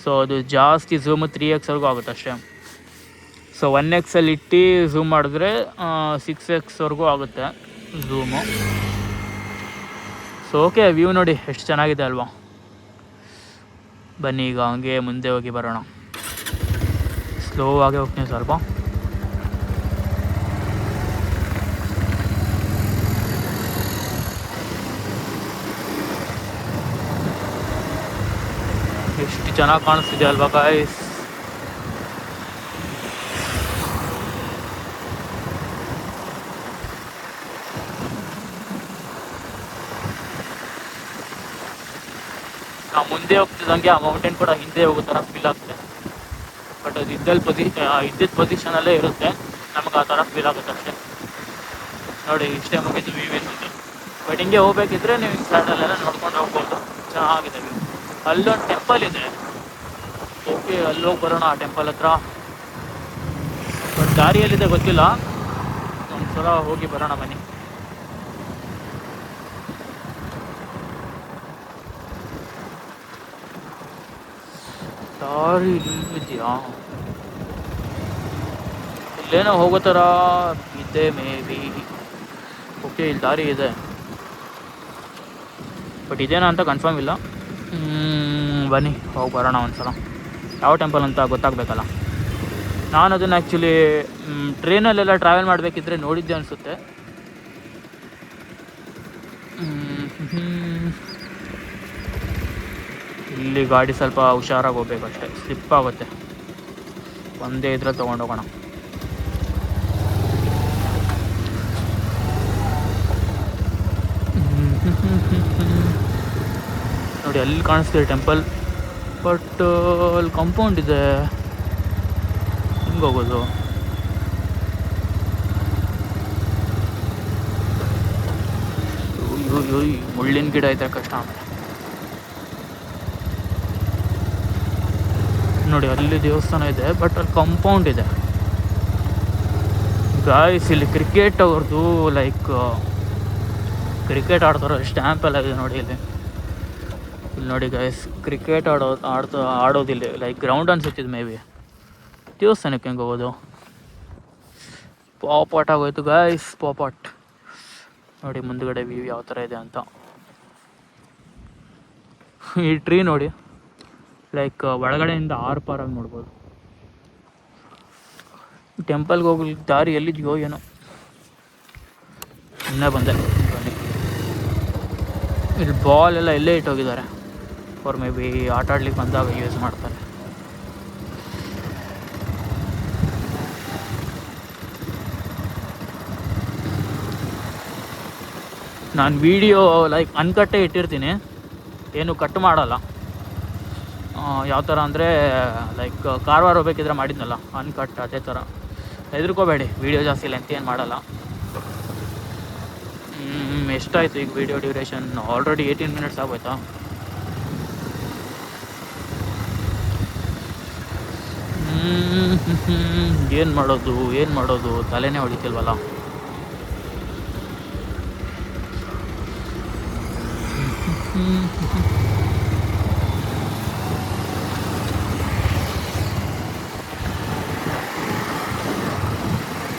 ಸೊ ಅದು ಜಾಸ್ತಿ ಝೂಮು 3x ಆಗುತ್ತೆ ಅಷ್ಟೇ. ಸೊ 1x ಇಟ್ಟು ಝೂಮ್ ಮಾಡಿದ್ರೆ 6x ಆಗುತ್ತೆ ಝೂಮು. ಸೊ ಓಕೆ, ವ್ಯೂ ನೋಡಿ ಎಷ್ಟು ಚೆನ್ನಾಗಿದೆ ಅಲ್ವಾ. ಬನ್ನಿ ಈಗ ಹಂಗೆ ಮುಂದೆ ಹೋಗಿ ಬರೋಣ. ಸ್ಲೋ ಆಗಿ ಹೋಗ್ತೀನಿ ಸ್ವಲ್ಪ. ಎಷ್ಟು ಚೆನ್ನಾಗಿ ಕಾಣಿಸ್ತಿದೆ ಅಲ್ವಾ ಗಾಯ್ಸ್. ನಾವು ಮುಂದೆ ಹೋಗ್ತಿದ್ದಂಗೆ ಆ ಮೌಂಟೇನ್ ಕೂಡ ಹಿಂದೆ ಹೋಗೋ ಥರ ಫೀಲ್ ಆಗುತ್ತೆ. ಬಟ್ ಅದು ಇದ್ದಿದ್ದ ಪೊಸಿಷನಲ್ಲೇ ಇರುತ್ತೆ, ನಮಗೆ ಆ ಥರ ಫೀಲ್ ಆಗುತ್ತೆ ಅಷ್ಟೇ. ನೋಡಿ ಇಷ್ಟೇ ಮುಗಿದು ವ್ಯೂ ಇರುತ್ತೆ. ಬಟ್ ಹಿಂಗೆ ಹೋಗ್ಬೇಕಿದ್ರೆ ನೀವು ಈ ಸೈಡಲ್ಲೆಲ್ಲ ನೋಡ್ಕೊಂಡು ಹೋಗ್ಬೋದು, ಚೆನ್ನಾಗಿದೆ ವ್ಯೂ. ಅಲ್ಲೊಂದು ಟೆಂಪಲ್ ಇದೆ, ಓಕೆ ಅಲ್ಲಿ ಹೋಗಿ ಬರೋಣ ಆ ಟೆಂಪಲ್ ಹತ್ರ. ಬಟ್ ದಾರಿಯಲ್ಲಿದೆ ಗೊತ್ತಿಲ್ಲ, ಒಂದು ಸಲ ಹೋಗಿ ಬರೋಣ ಬನ್ನಿ. ದಾರಿ ಇದೆಯಾ? ಇಲ್ಲೇನೋ ಹೋಗೋ ಥರ ಇದೆ ಮೇ ಬಿ. ಓಕೆ ಇಲ್ಲಿ ದಾರಿ ಇದೆ, ಬಟ್ ಇದೇನಾ ಅಂತ ಕನ್ಫರ್ಮ್ ಇಲ್ಲ. ಬನ್ನಿ ಹೋಗಿ ಬರೋಣ ಒಂದ್ಸಲ. ಯಾವ ಟೆಂಪಲ್ ಅಂತ ಗೊತ್ತಾಗಬೇಕಲ್ಲ. ನಾನು ಅದನ್ನು ಆ್ಯಕ್ಚುಲಿ ಟ್ರೈನಲ್ಲೆಲ್ಲ ಟ್ರಾವೆಲ್ ಮಾಡಬೇಕಿದ್ರೆ ನೋಡಿದ್ದೆ ಅನಿಸುತ್ತೆ. ಇಲ್ಲಿ ಗಾಡಿ ಸ್ವಲ್ಪ ಹುಷಾರಾಗಿ ಹೋಗ್ಬೇಕು ಅಷ್ಟೇ, ಸ್ಲಿಪ್ ಆಗುತ್ತೆ. ಒಂದೇ ಇದ್ರಲ್ಲಿ ತೊಗೊಂಡೋಗೋಣ. ನೋಡಿ ಅಲ್ಲಿ ಕಾಣಿಸ್ತಿದೆ ಟೆಂಪಲ್, ಬಟ್ ಅಲ್ಲಿ ಕಾಂಪೌಂಡ್ ಇದೆ, ಹಿಂಗೆ ಹೋಗೋದು? ಮುಳ್ಳಿನ ಗಿಡ ಐತೆ, ಕಷ್ಟ. ನೋಡಿ ಅಲ್ಲಿ ದೇವಸ್ಥಾನ ಇದೆ, ಬಟ್ ಅಲ್ಲಿ ಕಾಂಪೌಂಡ್ ಇದೆ. ಗಾಯ್ಸ್ ಇಲ್ಲಿ ಕ್ರಿಕೆಟ್ ಅವ್ರದ್ದು ಲೈಕ್ ಕ್ರಿಕೆಟ್ ಆಡ್ತಾರೋ ಸ್ಟ್ಯಾಂಪ್ ಎಲ್ಲ ಇದೆ ನೋಡಿ ಇಲ್ಲಿ. ಇಲ್ಲಿ ನೋಡಿ ಗಾಯ್ಸ್, ಕ್ರಿಕೆಟ್ ಆಡೋದಿಲ್ಲ, ಲೈಕ್ ಗ್ರೌಂಡ್ ಅನ್ಸುತ್ತಿದ್ದು ಮೇ ಬಿ. ದೇವಸ್ಥಾನಕ್ಕೆ ಹೆಂಗೆ ಹೋಗೋದು? ಪಾಪಾಟ್ ಆಗೋಯ್ತು ಗಾಯ್ಸ್, ಪಾಪಾಟ್. ನೋಡಿ ಮುಂದ್ಗಡೆ ವ್ಯೂ ಯಾವ ಥರ ಇದೆ ಅಂತ. ಈ ಟ್ರೀ ನೋಡಿ, ಲೈಕ್ ಒಳಗಡೆಯಿಂದ ಆರ್ಪಾರಾಗಿ ನೋಡ್ಬೋದು. ಟೆಂಪಲ್ಗೆ ಹೋಗ್ಲಿಕ್ಕೆ ದಾರಿ ಎಲ್ಲಿದೆಯೋ ಏನೋ, ಇನ್ನೇ ಬಂದೆ. ಇಲ್ಲಿ ಬಾಲ್ ಎಲ್ಲ ಎಲ್ಲೇ ಇಟ್ಟೋಗಿದ್ದಾರೆ, ಅವ್ರು ಮೇ ಬಿ ಆಟ ಆಡ್ಲಿಕ್ಕೆ ಬಂದಾಗ ಯೂಸ್ ಮಾಡ್ತಾರೆ. ನಾನು ವೀಡಿಯೋ ಲೈಕ್ ಅನ್ಕಟ್ಟೇ ಇಟ್ಟಿರ್ತೀನಿ, ಏನು ಕಟ್ ಮಾಡಲ್ಲ. ಯಾವ ಥರ ಅಂದರೆ ಲೈಕ್ ಕಾರವಾರ ಹೋಗ್ಬೇಕಿದ್ರೆ ಮಾಡಿದ್ನಲ್ಲ ಅನ್ಕಟ್, ಅದೇ ಥರ. ಹೆದರ್ಕೋಬೇಡಿ, ವೀಡಿಯೋ ಜಾಸ್ತಿ ಲೆಂತ್ ಏನು ಮಾಡಲ್ಲ. ಎಷ್ಟಾಯಿತು ಈಗ ವೀಡಿಯೋ ಡ್ಯೂರೇಷನ್? ಆಲ್ರೆಡಿ 18 ಮಿನಿಟ್ಸ್ ಆಗೋಯ್ತಾ? ಏನು ಮಾಡೋದು ತಲೆನೇ ಹೊಡಿತಿಲ್ವಲ್ಲ.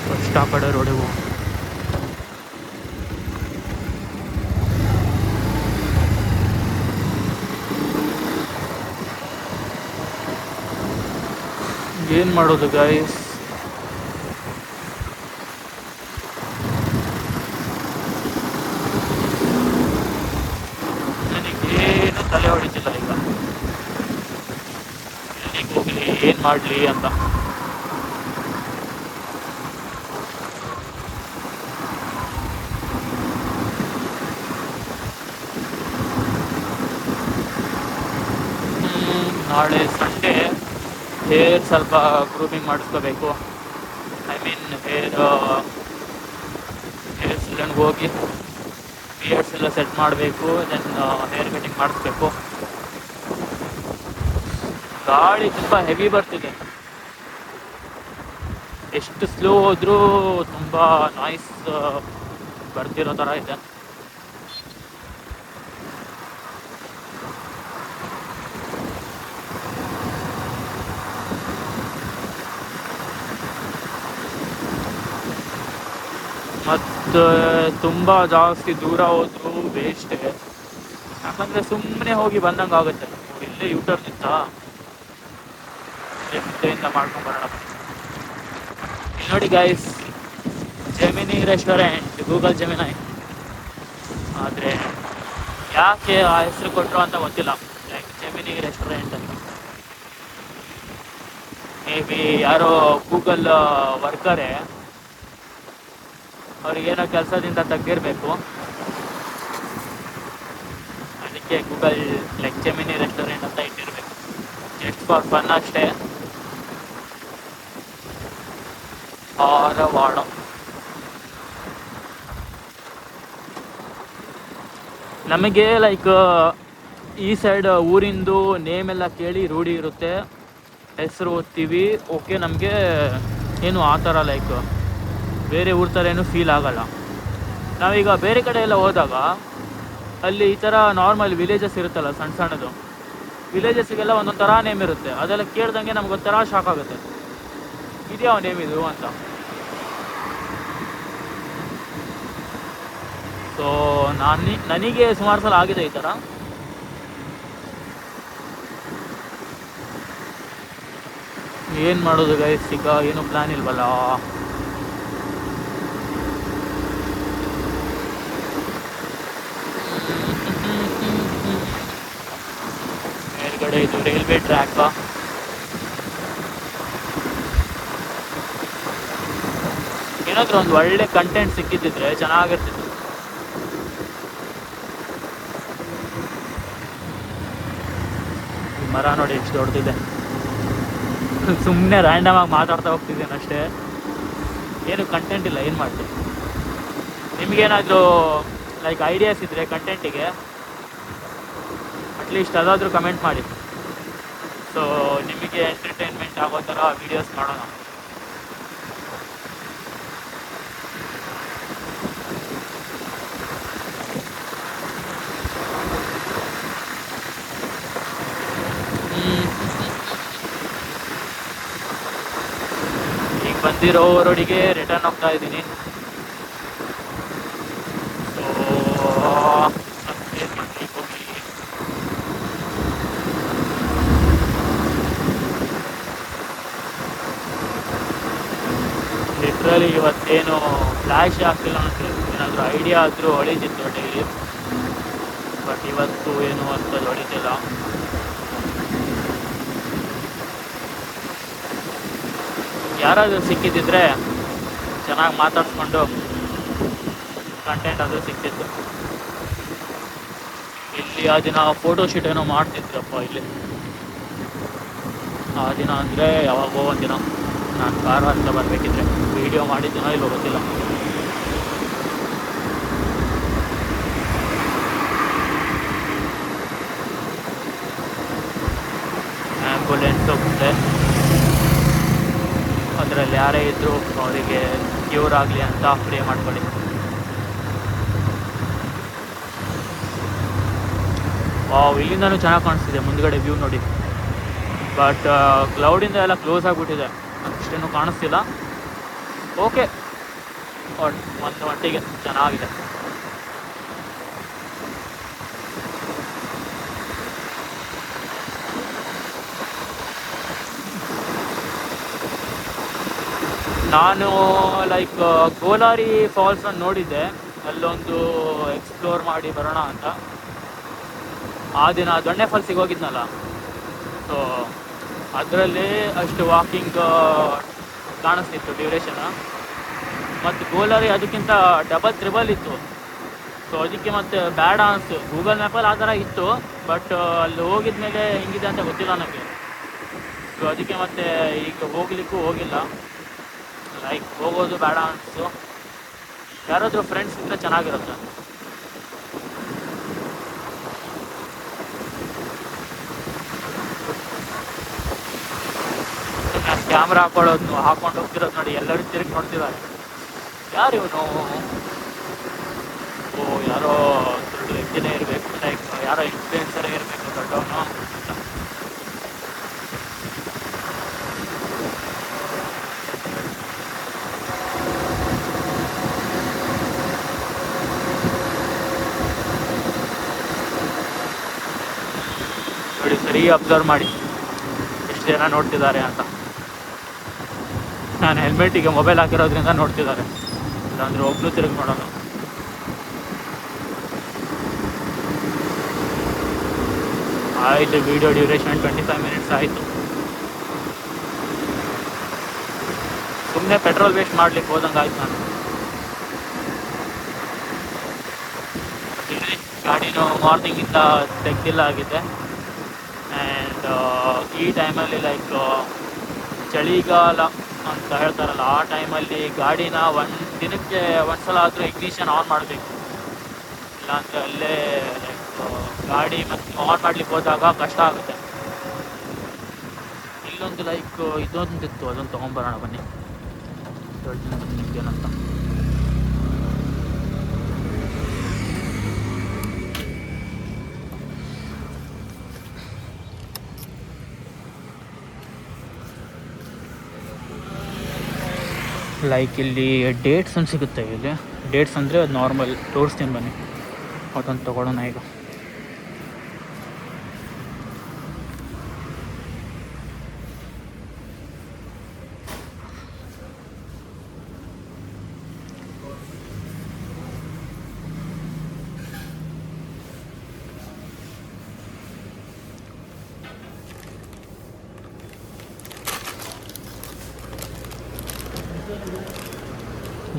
ಫಸ್ಟ್ ಆ ಕಡೆ ರೋಡಿಗೆ ಏನು ಮಾಡೋದು ಗೈಸ್? ನನಗೇನು ತಲೆ ಹೊಡಿತಿಲ್ಲ ಈಗ, ಎಲ್ಲಿಗೆ ಹೋಗಲಿ, ಏನು ಮಾಡಲಿ ಅಂತ. ನಾಳೆ ಸಂಡೇ, ಹೇರ್ ಸ್ವಲ್ಪ ಗ್ರೂಮಿಂಗ್ ಮಾಡಿಸ್ಕೋಬೇಕು. ಐ ಮೀನ್ ಹೇರ್ ಸಲೂನ್ಗೆ ಹೋಗಿ ಬಿಯರ್ಡ್ಸ್ ಎಲ್ಲ ಸೆಟ್ ಮಾಡಬೇಕು, ದೆನ್ ಹೇರ್ ಕಟಿಂಗ್ ಮಾಡಿಸ್ಬೇಕು. ಗಾಳಿ ತುಂಬ ಹೆವಿ ಬರ್ತಿದೆ, ಎಷ್ಟು ಸ್ಲೋ ಹೋದರೂ ತುಂಬ ನಾಯ್ಸ್ ಬರ್ತಿರೋ ಥರ ಇದೆ. ಮತ್ತು ತುಂಬ ಜಾಸ್ತಿ ದೂರ ಹೋದರೂ ವೇಸ್ಟೇ, ಯಾಕಂದರೆ ಸುಮ್ಮನೆ ಹೋಗಿ ಬಂದಂಗೆ ಆಗುತ್ತೆ. ಇಲ್ಲೇ ಯೂಟರ್ನ್ ಇತ್ತ, ಲೆಫ್ಟಿಂದ ಮಾಡ್ಕೊಂಬರೋಣ. ಇಲ್ಲಿ ನೋಡಿ ಗೈಸ್, ಜೆಮಿನಿ ರೆಸ್ಟೋರೆಂಟ್, ಗೂಗಲ್ ಜೆಮಿನೈ. ಆದರೆ ಯಾಕೆ ಆ ಹೆಸರು ಕೊಟ್ಟರು ಅಂತ ಗೊತ್ತಿಲ್ಲ, ಲೈಕ್ ಜೆಮಿನಿ ರೆಸ್ಟೋರೆಂಟ್ ಅಂತ. ಮೇ ಬಿ ಯಾರೋ ಗೂಗಲ್ ವರ್ಕರೇ, ಅವ್ರಿಗೇನೋ ಕೆಲಸದಿಂದ ತೆಗ್ದಿರಬೇಕು, ಅದಕ್ಕೆ ಗೂಗಲ್ ಲೈಕ್ ಜೆಮಿನಿ ರೆಸ್ಟೋರೆಂಟ್ ಅಂತ ಇಟ್ಟಿರಬೇಕು. ಜಸ್ಟ್ ಫಾರ್ ಫನ್ ಅಷ್ಟೇ. ಧಾರವಾಡ ನಮಗೆ ಲೈಕ್ ಈ ಸೈಡ್ ಊರಿಂದು ನೇಮ್ ಎಲ್ಲ ಕೇಳಿ ರೂಢಿ ಇರುತ್ತೆ, ಹೆಸರು ಓದ್ತೀವಿ, ಓಕೆ, ನಮಗೆ ಏನು ಆ ಥರ ಲೈಕ್ ಬೇರೆ ಊರ ಥರ ಏನು ಫೀಲ್ ಆಗಲ್ಲ. ನಾವೀಗ ಬೇರೆ ಕಡೆ ಎಲ್ಲ ಹೋದಾಗ ಅಲ್ಲಿ ಈ ಥರ ನಾರ್ಮಲ್ ವಿಲೇಜಸ್ ಇರುತ್ತಲ್ಲ, ಸಣ್ಣ ಸಣ್ಣದು ವಿಲೇಜಸ್ಸಿಗೆಲ್ಲ ಒಂದೊಂದು ಥರ ನೇಮ್ ಇರುತ್ತೆ. ಅದೆಲ್ಲ ಕೇಳ್ದಂಗೆ ನಮ್ಗೆ ಒಂಥರ ಶಾಕ್ ಆಗುತ್ತೆ, ಇದ್ಯಾವ ನೇಮ್ ಇದು ಅಂತ. ಸೊ ನನಗೆ ಸುಮಾರು ಸಲ ಆಗಿದೆ ಈ ಥರ. ಏನು ಮಾಡೋದು ಗೈಸ್, ಈಗ ಏನು ಪ್ಲ್ಯಾನ್ ಇಲ್ವಲ್ಲ. ಮೇಲ್ಗಡೆ ಇದು ರೈಲ್ವೆ ಟ್ರ್ಯಾಕ್. ಏನಾದರೂ ಒಂದು ಒಳ್ಳೆ ಕಂಟೆಂಟ್ ಸಿಕ್ಕಿದ್ದಿದ್ರೆ ಚೆನ್ನಾಗಿರ್ತಿತ್ತು. ಮರ ನೋಡಿ ಎಷ್ಟು ದೊಡ್ಡದಿದೆ. ಸುಮ್ಮನೆ ರ್ಯಾಂಡಮ್ ಆಗಿ ಮಾತಾಡ್ತಾ ಹೋಗ್ತಿದ್ದೇನೆ ಅಷ್ಟೇ, ಏನು ಕಂಟೆಂಟ್ ಇಲ್ಲ. ಏನು ಮಾಡ್ತೀನಿ? ನಿಮಗೇನಾದರೂ ಲೈಕ್ ಐಡಿಯಾಸ್ ಇದ್ದರೆ ಕಂಟೆಂಟಿಗೆ ಅಟ್ಲೀಸ್ಟ್ ಅದಾದರೂ ಕಮೆಂಟ್ ಮಾಡಿ. ಸೊ ನಿಮಗೆ ಎಂಟರ್ಟೈನ್ಮೆಂಟ್ ಆಗೋ ಥರ ವೀಡಿಯೋಸ್ ಮಾಡೋಣ. ಈಗ ಬಂದಿರೋ ರೋಡಿಗೆ ರಿಟರ್ನ್ ಹೋಗ್ತಾ ಇದ್ದೀನಿ. ಸೊ ಲಿಟ್ರಲಿ ಇವತ್ತೇನು ಫ್ಲ್ಯಾಶ್ ಆಗ್ತಿಲ್ಲ ಅಂದರೆ ಏನಾದರೂ ಐಡಿಯಾ ಆದರೂ ಹೊಳಿತಿತ್ತು ಡೈಲಿ, ಬಟ್ ಇವತ್ತು ಏನು ಅಂಥದ್ದು ಹೊಳಿತಿಲ್ಲ. ಯಾರಾದರೂ ಸಿಕ್ಕಿದ್ದಿದ್ರೆ ಚೆನ್ನಾಗಿ ಮಾತಾಡಿಸ್ಕೊಂಡು ಕಂಟೆಂಟ್ ಅದು ಸಿಕ್ತಿತ್ತು. ಇಲ್ಲಿ ಆ ದಿನ ಫೋಟೋ ಶೂಟ್ ಏನೋ ಮಾಡ್ತಿದ್ರಪ್ಪ ಇಲ್ಲಿ. ಆ ದಿನ ಅಂದರೆ ಯಾವಾಗೋ ಒಂದಿನ ನಾನು ಕಾರ ಅಂತ ಬರಬೇಕಿದ್ರೆ ವೀಡಿಯೋ ಮಾಡಿದ್ದೀನೋ ಇಲ್ಲೋ ಗೊತ್ತಿಲ್ಲ. ಆ್ಯಂಬುಲೆನ್ಸ್ ಹೋಗುತ್ತೆ, ಅದರಲ್ಲಿ ಯಾರೇ ಇದ್ದರೂ ಅವರಿಗೆ ಕ್ಯೂರ್ ಆಗಲಿ ಅಂತ ಪ್ರೇ ಮಾಡ್ಕೊಳ್ಳಿ. ಇಲ್ಲಿಂದನೂ ಚೆನ್ನಾಗಿ ಕಾಣಿಸ್ತಿದೆ ಮುಂದ್ಗಡೆ ವ್ಯೂ ನೋಡಿ. ಬಟ್ ಕ್ಲೌಡಿಂದ ಎಲ್ಲ ಕ್ಲೋಸ್ ಆಗಿಬಿಟ್ಟಿದೆ, ಅಷ್ಟೇನು ಕಾಣಿಸ್ತಿಲ್ಲ. ಓಕೆ, ಒಂದು ಮಟ್ಟಿಗೆ ಚೆನ್ನಾಗಿದೆ. ನಾನು ಲೈಕ್ ಗೋಲಾರಿ ಫಾಲ್ಸನ್ನು ನೋಡಿದ್ದೆ, ಅಲ್ಲೊಂದು ಎಕ್ಸ್ಪ್ಲೋರ್ ಮಾಡಿ ಬರೋಣ ಅಂತ. ಆ ದಿನ ದೊಣ್ಣೆ ಫಾಲ್ಸಿಗೆ ಹೋಗಿದ್ನಲ್ಲ, ಸೊ ಅದರಲ್ಲಿ ಅಷ್ಟು ವಾಕಿಂಗ್ ಕಾಣಿಸ್ತಿತ್ತು ಡ್ಯೂರೇಷನ್. ಮತ್ತು ಗೋಲಾರಿ ಅದಕ್ಕಿಂತ ಡಬಲ್ ಇತ್ತು. ಸೊ ಅದಕ್ಕೆ ಮತ್ತೆ ಬೇಡ ಅನಿಸ್ತು. ಗೂಗಲ್ ಮ್ಯಾಪಲ್ಲಿ ಆ ಥರ ಇತ್ತು, ಬಟ್ ಅಲ್ಲಿ ಹೋಗಿದ ಮೇಲೆ ಹೆಂಗಿದೆ ಅಂತ ಗೊತ್ತಿಲ್ಲ ನನಗೆ. ಸೊ ಅದಕ್ಕೆ ಮತ್ತೆ ಈಗ ಹೋಗ್ಲಿಕ್ಕೂ ಹೋಗಿಲ್ಲ. ಲೈಕ್ ಹೋಗೋದು ಬೇಡ ಅನಿಸ್ತು. ಯಾರಾದರೂ ಫ್ರೆಂಡ್ಸ್ ಇದ್ದರೆ ಚೆನ್ನಾಗಿರುತ್ತೆ. ಕ್ಯಾಮ್ರಾ ಹಾಕೊಂಡು ಹೋಗ್ತಿರೋದು ನೋಡಿ, ಎಲ್ಲರೂ ತಿರುಗಿ ನೋಡ್ತಿದ್ದಾರೆ. ಯಾರು ಇವನು? ಯಾರೋ ದೊಡ್ಡ ವ್ಯಕ್ತಿನೇ ಇರಬೇಕು, ಲೈಕ್ ಯಾರೋ ಇನ್ಫ್ಲೂಯೆನ್ಸರೇ ಇರಬೇಕು ದೊಡ್ಡವನು. ನೋಡಿ, ಸರಿ ಅಬ್ಸರ್ವ್ ಮಾಡಿ ಎಷ್ಟು ಜನ ನೋಡ್ತಿದ್ದಾರೆ ಅಂತ. ನಾನು ಹೆಲ್ಮೆಟಿಗೆ ಮೊಬೈಲ್ ಹಾಕಿರೋದ್ರಿಂದ ನೋಡ್ತಿದ್ದಾರೆ, ಇಲ್ಲಾಂದರೆ ಒಬ್ಬನು ತಿರುಗಿ ನೋಡೋಣ. ಆಯಿತು, ವಿಡಿಯೋ ಡ್ಯೂರೇಷನ್ 25 ಮಿನಿಟ್ಸ್ ಆಯಿತು. ಸುಮ್ಮನೆ ಪೆಟ್ರೋಲ್ ವೇಸ್ಟ್ ಮಾಡ್ಲಿಕ್ಕೆ ಹೋದಂಗೆ ಆಯ್ತು. ನಾನು ಗಾಡಿನೂ ಮಾರ್ನಿಂಗಿಂದ ತೆಗ್ದಿಲ್ಲ ಆಗಿದೆ. ಆ್ಯಂಡ್ ಈ ಟೈಮಲ್ಲಿ ಲೈಕ್ ಚಳಿಗಾಲ ಅಂತ ಹೇಳ್ತಾರಲ್ಲ, ಆ ಟೈಮಲ್ಲಿ ಗಾಡಿನ ದಿನಕ್ಕೆ ಒಂದ್ಸಲ ಆದರೂ ಇಗ್ನಿಷನ್ ಆನ್ ಮಾಡಬೇಕು. ಇಲ್ಲಾಂದರೆ ಅಲ್ಲೇ ಲೈಕ್ ಗಾಡಿ ಮತ್ತು ಆನ್ ಮಾಡ್ಲಿಕ್ಕೆ ಹೋದಾಗ ಕಷ್ಟ ಆಗುತ್ತೆ. ಇಲ್ಲೊಂದು ಲೈಕ್ ಇದೊಂದಿತ್ತು, ಅದೊಂದು ತೊಗೊಂಬರೋಣ ಬನ್ನಿ, ಹೇಳ್ತೀನಿ ನಿಮ್ಗೇನಂತ. ಲೈಕ್ ಇಲ್ಲಿ ಡೇಟ್ಸ್ ಅಂತ ಸಿಗುತ್ತೆ. ಇಲ್ಲಿ ಡೇಟ್ಸ್ ಅಂದರೆ ಅದು ನಾರ್ಮಲ್ ತೋರಿಸ್ತೀನಿ ಬನ್ನಿ, ಅದೊಂದು ತೊಗೊಳ್ಳೋಣ ಈಗ.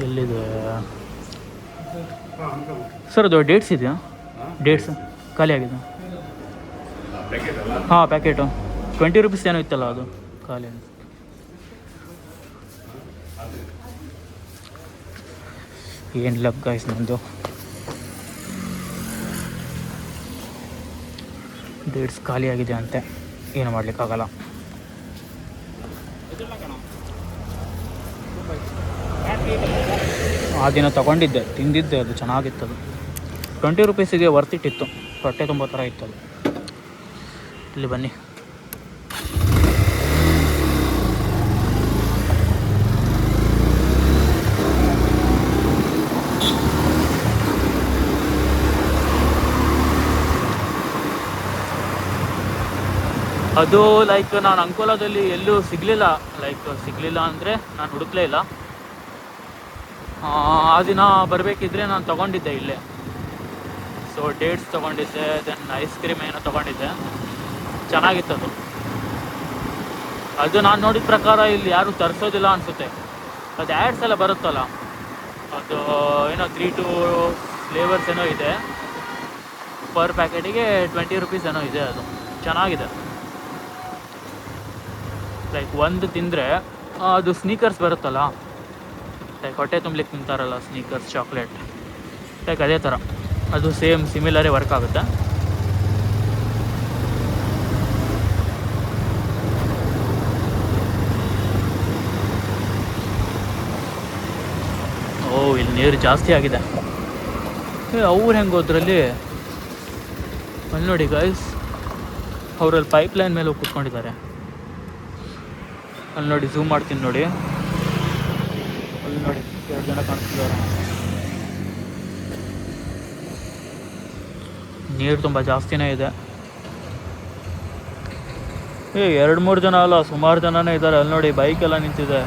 ಎಲ್ಲಿದೆ ಸರ್ ಅದು? ಡೇಟ್ಸ್ ಇದೆಯಾ? ಡೇಟ್ಸ್ ಖಾಲಿ ಆಗಿದೆ. ಹಾಂ, ಪ್ಯಾಕೆಟು 20 ರೂಪೀಸ್ ಏನೋ ಇತ್ತಲ್ಲ, ಅದು ಖಾಲಿ. ಏನು ಲಕ್ ಗೈಸ್ ನಂದು. ಡೇಟ್ಸ್ ಖಾಲಿ ಆಗಿದೆ ಅಂತೆ, ಏನು ಮಾಡಲಿಕ್ಕಾಗಲ್ಲ. ಆ ದಿನ ತೊಗೊಂಡಿದ್ದೆ, ತಿಂದಿದ್ದೆ, ಅದು ಚೆನ್ನಾಗಿತ್ತು. ಅದು 20 ರೂಪೀಸಿಗೆ ವರ್ತಿಟ್ಟಿತ್ತು, ಹೊಟ್ಟೆ ತುಂಬ ಥರ ಇತ್ತು ಅದು. ಇಲ್ಲಿ ಬನ್ನಿ. ಅದು ಲೈಕ್ ನಾನು ಅಂಕೋಲಾದಲ್ಲಿ ಎಲ್ಲೂ ಸಿಗಲಿಲ್ಲ. ಸಿಗಲಿಲ್ಲ ಅಂದರೆ ನಾನು ಹುಡುಕ್ಲೇ ಇಲ್ಲ. ಆ ದಿನ ಬರಬೇಕಿದ್ರೆ ನಾನು ತೊಗೊಂಡಿದ್ದೆ ಇಲ್ಲೇ. ಸೊ ಡೇಟ್ಸ್ ತೊಗೊಂಡಿದ್ದೆ, ದೆನ್ ಐಸ್ ಕ್ರೀಮ್ ಏನೋ ತೊಗೊಂಡಿದ್ದೆ, ಚೆನ್ನಾಗಿತ್ತು ಅದು ನಾನು ನೋಡಿದ ಪ್ರಕಾರ ಇಲ್ಲಿ ಯಾರೂ ತರಿಸೋದಿಲ್ಲ ಅನಿಸುತ್ತೆ. ಅದು ಆ್ಯಡ್ಸ್ ಎಲ್ಲ ಬರುತ್ತಲ್ಲ, ಅದು ಏನೋ 3-2 ಫ್ಲೇವರ್ಸ್ ಏನೋ ಇದೆ, ಪರ್ ಪ್ಯಾಕೆಟಿಗೆ 20 ರೂಪೀಸ್ ಏನೋ ಇದೆ. ಅದು ಚೆನ್ನಾಗಿದೆ. ಲೈಕ್ ಒಂದು ತಿಂದರೆ ಅದು ಸ್ನೀಕರ್ಸ್ ಬರುತ್ತಲ್ಲ, ಲೈಕ್ ಹೊಟ್ಟೆ ತುಂಬಲಿಕ್ಕೆ ತಿಂತಾರಲ್ಲ ಸ್ನೀಕರ್ಸ್, ಚಾಕ್ಲೇಟ್, ಲೈಕ್ ಅದೇ ಥರ ಅದು ಸೇಮ್ ಸಿಮಿಲರೇ ವರ್ಕ್ ಆಗುತ್ತೆ. ಇಲ್ಲಿ ನೀರು ಜಾಸ್ತಿ ಆಗಿದೆ. ಅವ್ರು ಹೆಂಗೆ ಹೋದ್ರಲ್ಲಿ ಅಲ್ಲಿ ನೋಡಿ ಗೈಸ್, ಅವರಲ್ಲಿ ಪೈಪ್ ಲೈನ್ ಮೇಲೆ ಹೋಗಿ ಕೂತ್ಕೊಂಡಿದ್ದಾರೆ. ಅಲ್ಲಿ ನೋಡಿ, ಝೂಮ್ ಮಾಡ್ತೀನಿ ನೋಡಿ, ಅಲ್ಲಿ ನೋಡಿ 2 ಜನ ಕಾಣಿಸ್ತಿದ್ದಾರೆ. ನೀರು ತುಂಬ ಜಾಸ್ತಿನೇ ಇದೆ. 2-3 ಜನ ಅಲ್ಲ, ಸುಮಾರು ಜನನೇ ಇದ್ದಾರೆ. ಅಲ್ಲಿ ನೋಡಿ ಬೈಕ್ ಎಲ್ಲ ನಿಂತಿದೆ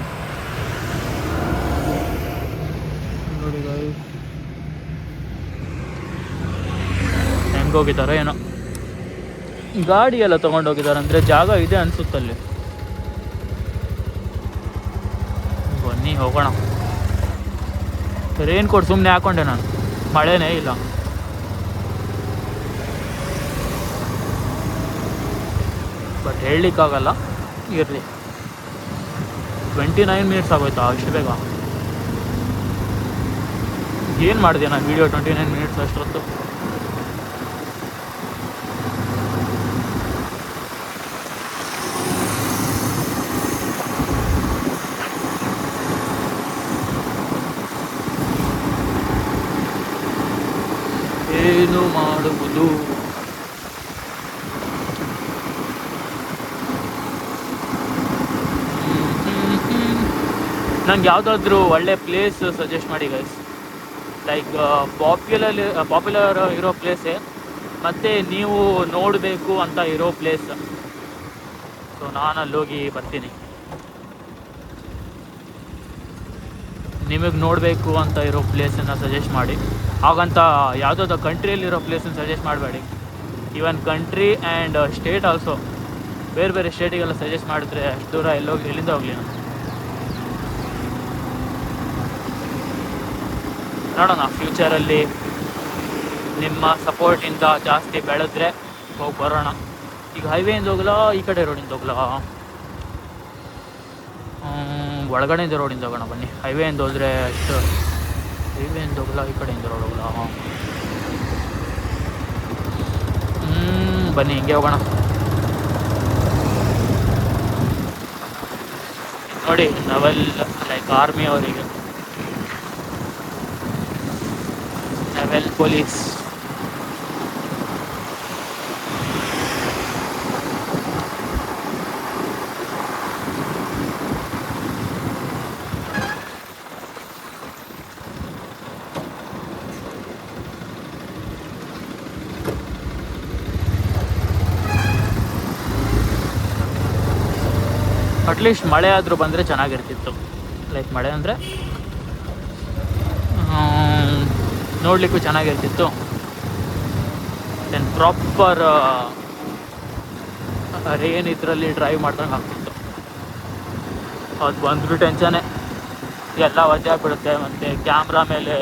ನೋಡಿ ಗೈಸ್, ಹೆಂಗೋಗಿದ್ದಾರೆ ಏನೋ. ಗಾಡಿ ಎಲ್ಲ ತೊಗೊಂಡೋಗಿದ್ದಾರೆ ಅಂದರೆ ಜಾಗ ಇದೆ ಅನಿಸುತ್ತಲ್ಲಿ. ಬನ್ನಿ ಹೋಗೋಣ. ರೈನ್ ಕೋಟ್ ಸುಮ್ಮನೆ ಹಾಕೊಂಡೆ ನಾನು, ಮಳೆನೇ ಇಲ್ಲ. ಬಟ್ ಹೇಳಲಿಕ್ಕಾಗಲ್ಲ, ಇರಲಿ. 29 ಮಿನಿಟ್ಸ್ ಆಗೋಯ್ತಾ ಅಷ್ಟು ಬೇಗ? ಏನು ಮಾಡಿದೆ ನಾನು ವೀಡಿಯೋ 29 ಮಿನಿಟ್ಸ್ ಅಷ್ಟೊತ್ತು? ಏನು ಮಾಡುವುದು? ನಂಗೆ ಯಾವುದಾದ್ರೂ ಒಳ್ಳೆ ಪ್ಲೇಸ್ ಸಜೆಸ್ಟ್ ಮಾಡಿ ಗೈಸ್. ಲೈಕ್ ಪಾಪ್ಯುಲರ್ ಇರೋ ಪ್ಲೇಸೇ, ಮತ್ತು ನೀವು ನೋಡಬೇಕು ಅಂತ ಇರೋ ಪ್ಲೇಸ್. ಸೊ ನಾನು ಅಲ್ಲೋಗಿ ಬರ್ತೀನಿ. ನಿಮಗೆ ನೋಡಬೇಕು ಅಂತ ಇರೋ ಪ್ಲೇಸನ್ನು ಸಜೆಸ್ಟ್ ಮಾಡಿ. ಹಾಗಂತ ಯಾವುದಾದ್ರು ಕಂಟ್ರಿಯಲ್ಲಿರೋ ಪ್ಲೇಸನ್ನು ಸಜೆಸ್ಟ್ ಮಾಡಬೇಡಿ. Even country and state also, ಬೇರೆ ಬೇರೆ ಸ್ಟೇಟಿಗೆಲ್ಲ ಸಜೆಸ್ಟ್ ಮಾಡಿದ್ರೆ ಅಷ್ಟು ದೂರ ಎಲ್ಲಿಂದ ಹೋಗಲಿ ನಾನು. ನೋಡೋಣ, ಫ್ಯೂಚರಲ್ಲಿ ನಿಮ್ಮ ಸಪೋರ್ಟಿಂದ ಜಾಸ್ತಿ ಬೆಳೆದ್ರೆ ಹೋಗಿ ಬರೋಣ. ಈಗ ಹೈವೇಯಿಂದ ಹೋಗಲ್ಲ, ಈ ಕಡೆ ರೋಡಿಂದ ಹೋಗಲ್ಲ, ಒಳಗಡೆಯಿಂದ ರೋಡಿಂದ ಹೋಗೋಣ ಬನ್ನಿ. ಹೈವೇಯಿಂದ ಹೋದರೆ ಅಷ್ಟು, ಹೈವೇಯಿಂದ ಹೋಗಲ್ಲ, ಈ ಕಡೆಯಿಂದ ರೋಡ್ ಹೋಗಲ್ಲ. ಬನ್ನಿ ಹಿಂಗೆ ಹೋಗೋಣ. ನೋಡಿ ನವೆಲ್ ಲೈಕ್ ಆರ್ಮಿ ಅವರಿಗೆ, ನವೆಲ್ ಪೊಲೀಸ್. ಅಟ್ಲೀಸ್ಟ್ ಮಳೆ ಆದರೂ ಬಂದರೆ ಚೆನ್ನಾಗಿರ್ತಿತ್ತು. ಲೈಕ್ ಮಳೆ ಅಂದರೆ ನೋಡಲಿಕ್ಕೂ ಚೆನ್ನಾಗಿರ್ತಿತ್ತು. ದೆನ್ ಪ್ರಾಪರ್ ರೇನ್ ಇದರಲ್ಲಿ ಡ್ರೈವ್ ಮಾಡ್ದಂಗೆ ಆಗ್ತಿತ್ತು. ಅದು ಬಂದರೂ ಟೆನ್ಷನ್ನೇ, ಎಲ್ಲ ವಜೆ ಆಗಿಬಿಡುತ್ತೆ. ಮತ್ತು ಕ್ಯಾಮ್ರಾ ಮೇಲೆ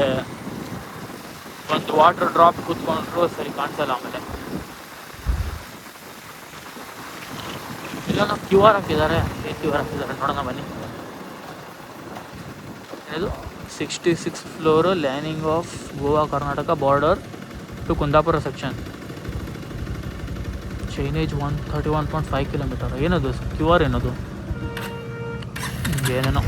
ಒಂದು ವಾಟರ್ ಡ್ರಾಪ್ ಕೂತ್ಕೊಂಡ್ರು ಸರಿ ಕಾಣಿಸಲ್ಲ. ಆಮೇಲೆ ಇಲ್ಲ ಕ್ಯೂ ಆರ್ ಹಾಕಿದ್ದಾರೆ. ಏನು ಕ್ಯೂ ಆರ್ ಹಾಕಿದ್ದಾರೆ ನೋಡೋಣ ಬನ್ನಿ. ಇದು 66 floor, landing of Goa Karnataka border to Kundapura section, chainage 131.5 kilometre. ಏನದು ಕ್ಯೂ ಆರ್? ಏನದು ಏನೇನೋ.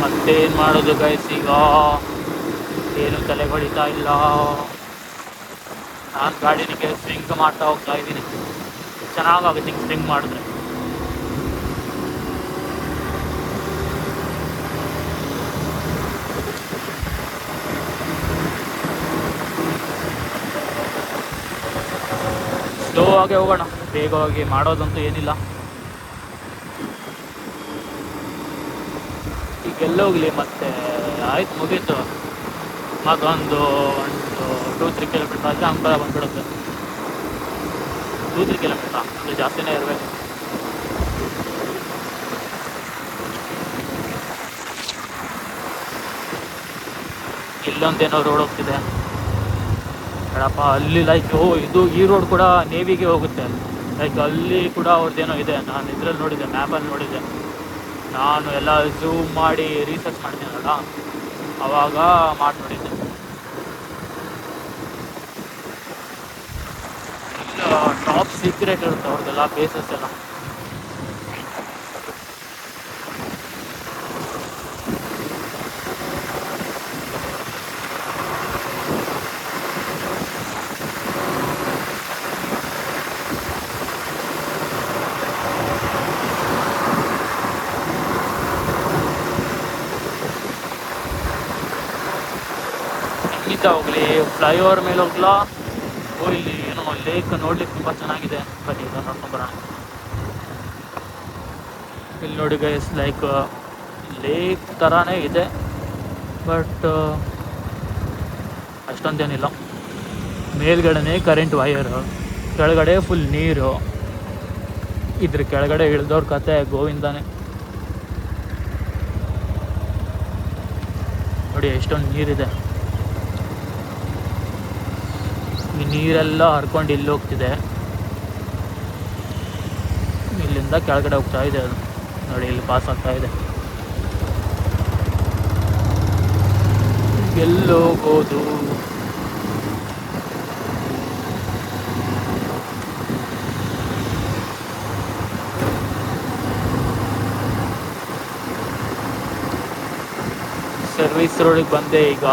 ಮತ್ತೇನು ಮಾಡೋದು ಗೈಸ್, ಈಗ ಏನು ತಲೆ ಹೊಡಿತಾ ಇಲ್ಲ. ನಾನು ಗಾಡಿನಿಗೆ ಸ್ವಿಂಗ್ ಮಾಡ್ತಾ ಹೋಗ್ತಾ ಇದ್ದೀನಿ. ಚೆನ್ನಾಗಾಗುತ್ತೆ ಹಿಂಗೆ ಸ್ವಿಂಗ್ ಮಾಡಿದ್ರೆ. ಸ್ಲೋ ಆಗಿ ಹೋಗೋಣ, ಬೇಗವಾಗಿ ಮಾಡೋದಂತೂ ಏನಿಲ್ಲ. ಈಗೆಲ್ಲ ಹೋಗಲಿ ಮತ್ತೆ, ಆಯ್ತು ಮುಗೀತು. ಮತ್ತೊಂದು 2-3 ಕಿಲೋಮೀಟ್ರ್ ಆದರೆ ಅಂಬರ ಬಂದ್ಬಿಡುತ್ತೆ. 2-3 ಕಿಲೋಮೀಟ್ರ್ ಅಂದರೆ ಜಾಸ್ತಿನೇ ಇರಬೇಕು. ಇಲ್ಲೊಂದೇನೋ ರೋಡ್ ಹೋಗ್ತಿದೆ ಬೇಡಪ್ಪ. ಅಲ್ಲಿ ಲೈಕ್ ಇದು ಈ ರೋಡ್ ಕೂಡ ನೇವಿಗೆ ಹೋಗುತ್ತೆ. ಲೈಕ್ ಅಲ್ಲಿ ಕೂಡ ಅವ್ರದ್ದೇನೋ ಇದೆ. ನಾನು ಇದ್ರಲ್ಲಿ ನೋಡಿದ್ದೆ, ಮ್ಯಾಪಲ್ಲಿ ನೋಡಿದ್ದೆ. ನಾನು ಎಲ್ಲ ಝೂಮ್ ಮಾಡಿ ರಿಸರ್ಚ್ ಮಾಡ್ತೀನಲ್ಲ, ಆವಾಗ ಮಾಡಿ ನೋಡಿದ್ದೆ. ಇಲ್ಲ ಟಾಪ್ ಸೀಕ್ರೆಟ್ ಇರುತ್ತೆ ಅವ್ರದ್ದೆಲ್ಲ ಬೇಸಸ್ ಎಲ್ಲ. ಎಲ್ಲಿಂದ ಹೋಗ್ಲಿ, ಫ್ಲೈಓವರ್ ಮೇಲೆ ಹೋಗ್ಲಾ? ಇಲ್ಲಿ ಏನೋ ಲೇಕ್ ನೋಡ್ಲಿಕ್ಕೆ ತುಂಬ ಚೆನ್ನಾಗಿದೆ, ಬನ್ನಿ ಈಗ ನೋಡ್ಕೊಂಬರೋಣ. ಇಲ್ಲಿ ನೋಡಿ ಗೈಸ್, ಲೈಕ್ ಲೇಕ್ ಥರನೇ ಇದೆ, ಬಟ್ ಅಷ್ಟೊಂದೇನಿಲ್ಲ. ಮೇಲ್ಗಡೆನೇ ಕರೆಂಟ್ ವೈರ್, ಕೆಳಗಡೆ ಫುಲ್ ನೀರು. ಇದ್ರ ಕೆಳಗಡೆ ಇಳಿದವ್ರ ಕತೆ ಗೋವಿಂದಾನೆ. ನೋಡಿ ಎಷ್ಟೊಂದು ನೀರಿದೆ. ಈ ನೀರೆಲ್ಲ ಹರ್ಕೊಂಡು ಇಲ್ಲಿ ಹೋಗ್ತಿದೆ, ಇಲ್ಲಿಂದ ಕೆಳಗಡೆ ಹೋಗ್ತಾ ಇದೆ. ಅದು ನೋಡಿ ಇಲ್ಲಿ ಪಾಸ್ ಆಗ್ತಾ ಇದೆ. ಎಲ್ಲೋಗೋದು? ಸರ್ವಿಸ್ ರೋಡಿಗೆ ಬಂದೆ ಈಗ.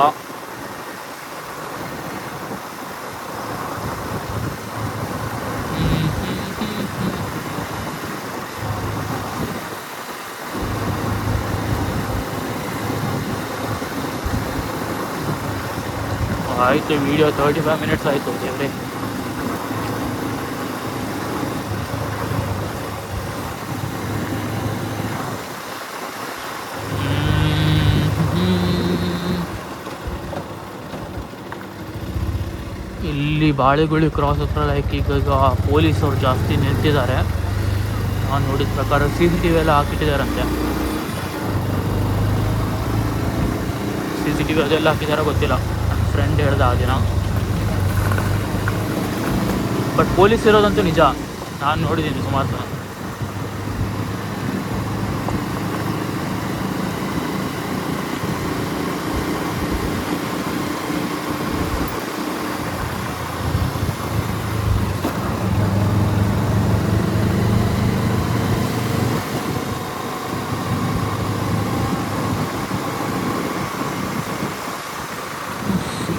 ಆಯಿತು, ವಿಡಿಯೋ 35 ಮಿನಿಟ್ಸ್ ಆಯಿತು ದೇವ್ರೆ. ಇಲ್ಲಿ ಬಾಳೆಗುಳಿ ಕ್ರಾಸ್ ಹತ್ರ ಲೈಕ್ ಈಗ ಪೊಲೀಸವ್ರು ಜಾಸ್ತಿ ನಿಂತಿದ್ದಾರೆ. ನಾನು ನೋಡಿದ ಪ್ರಕಾರ CCTV ಎಲ್ಲ ಹಾಕಿಟ್ಟಿದ್ದಾರಂತೆ. CCTV ಅದೆಲ್ಲ ಹಾಕಿದಾರ ಗೊತ್ತಿಲ್ಲ, ನನ್ನ ಫ್ರೆಂಡ್ ಹೇಳ್ದ ಆ ದಿನ. ಬಟ್ ಪೊಲೀಸ್ ಇರೋದಂತೂ ನಿಜ, ನಾನು ನೋಡಿದ್ದೀನಿ ಸುಮಾರು ಸಲ.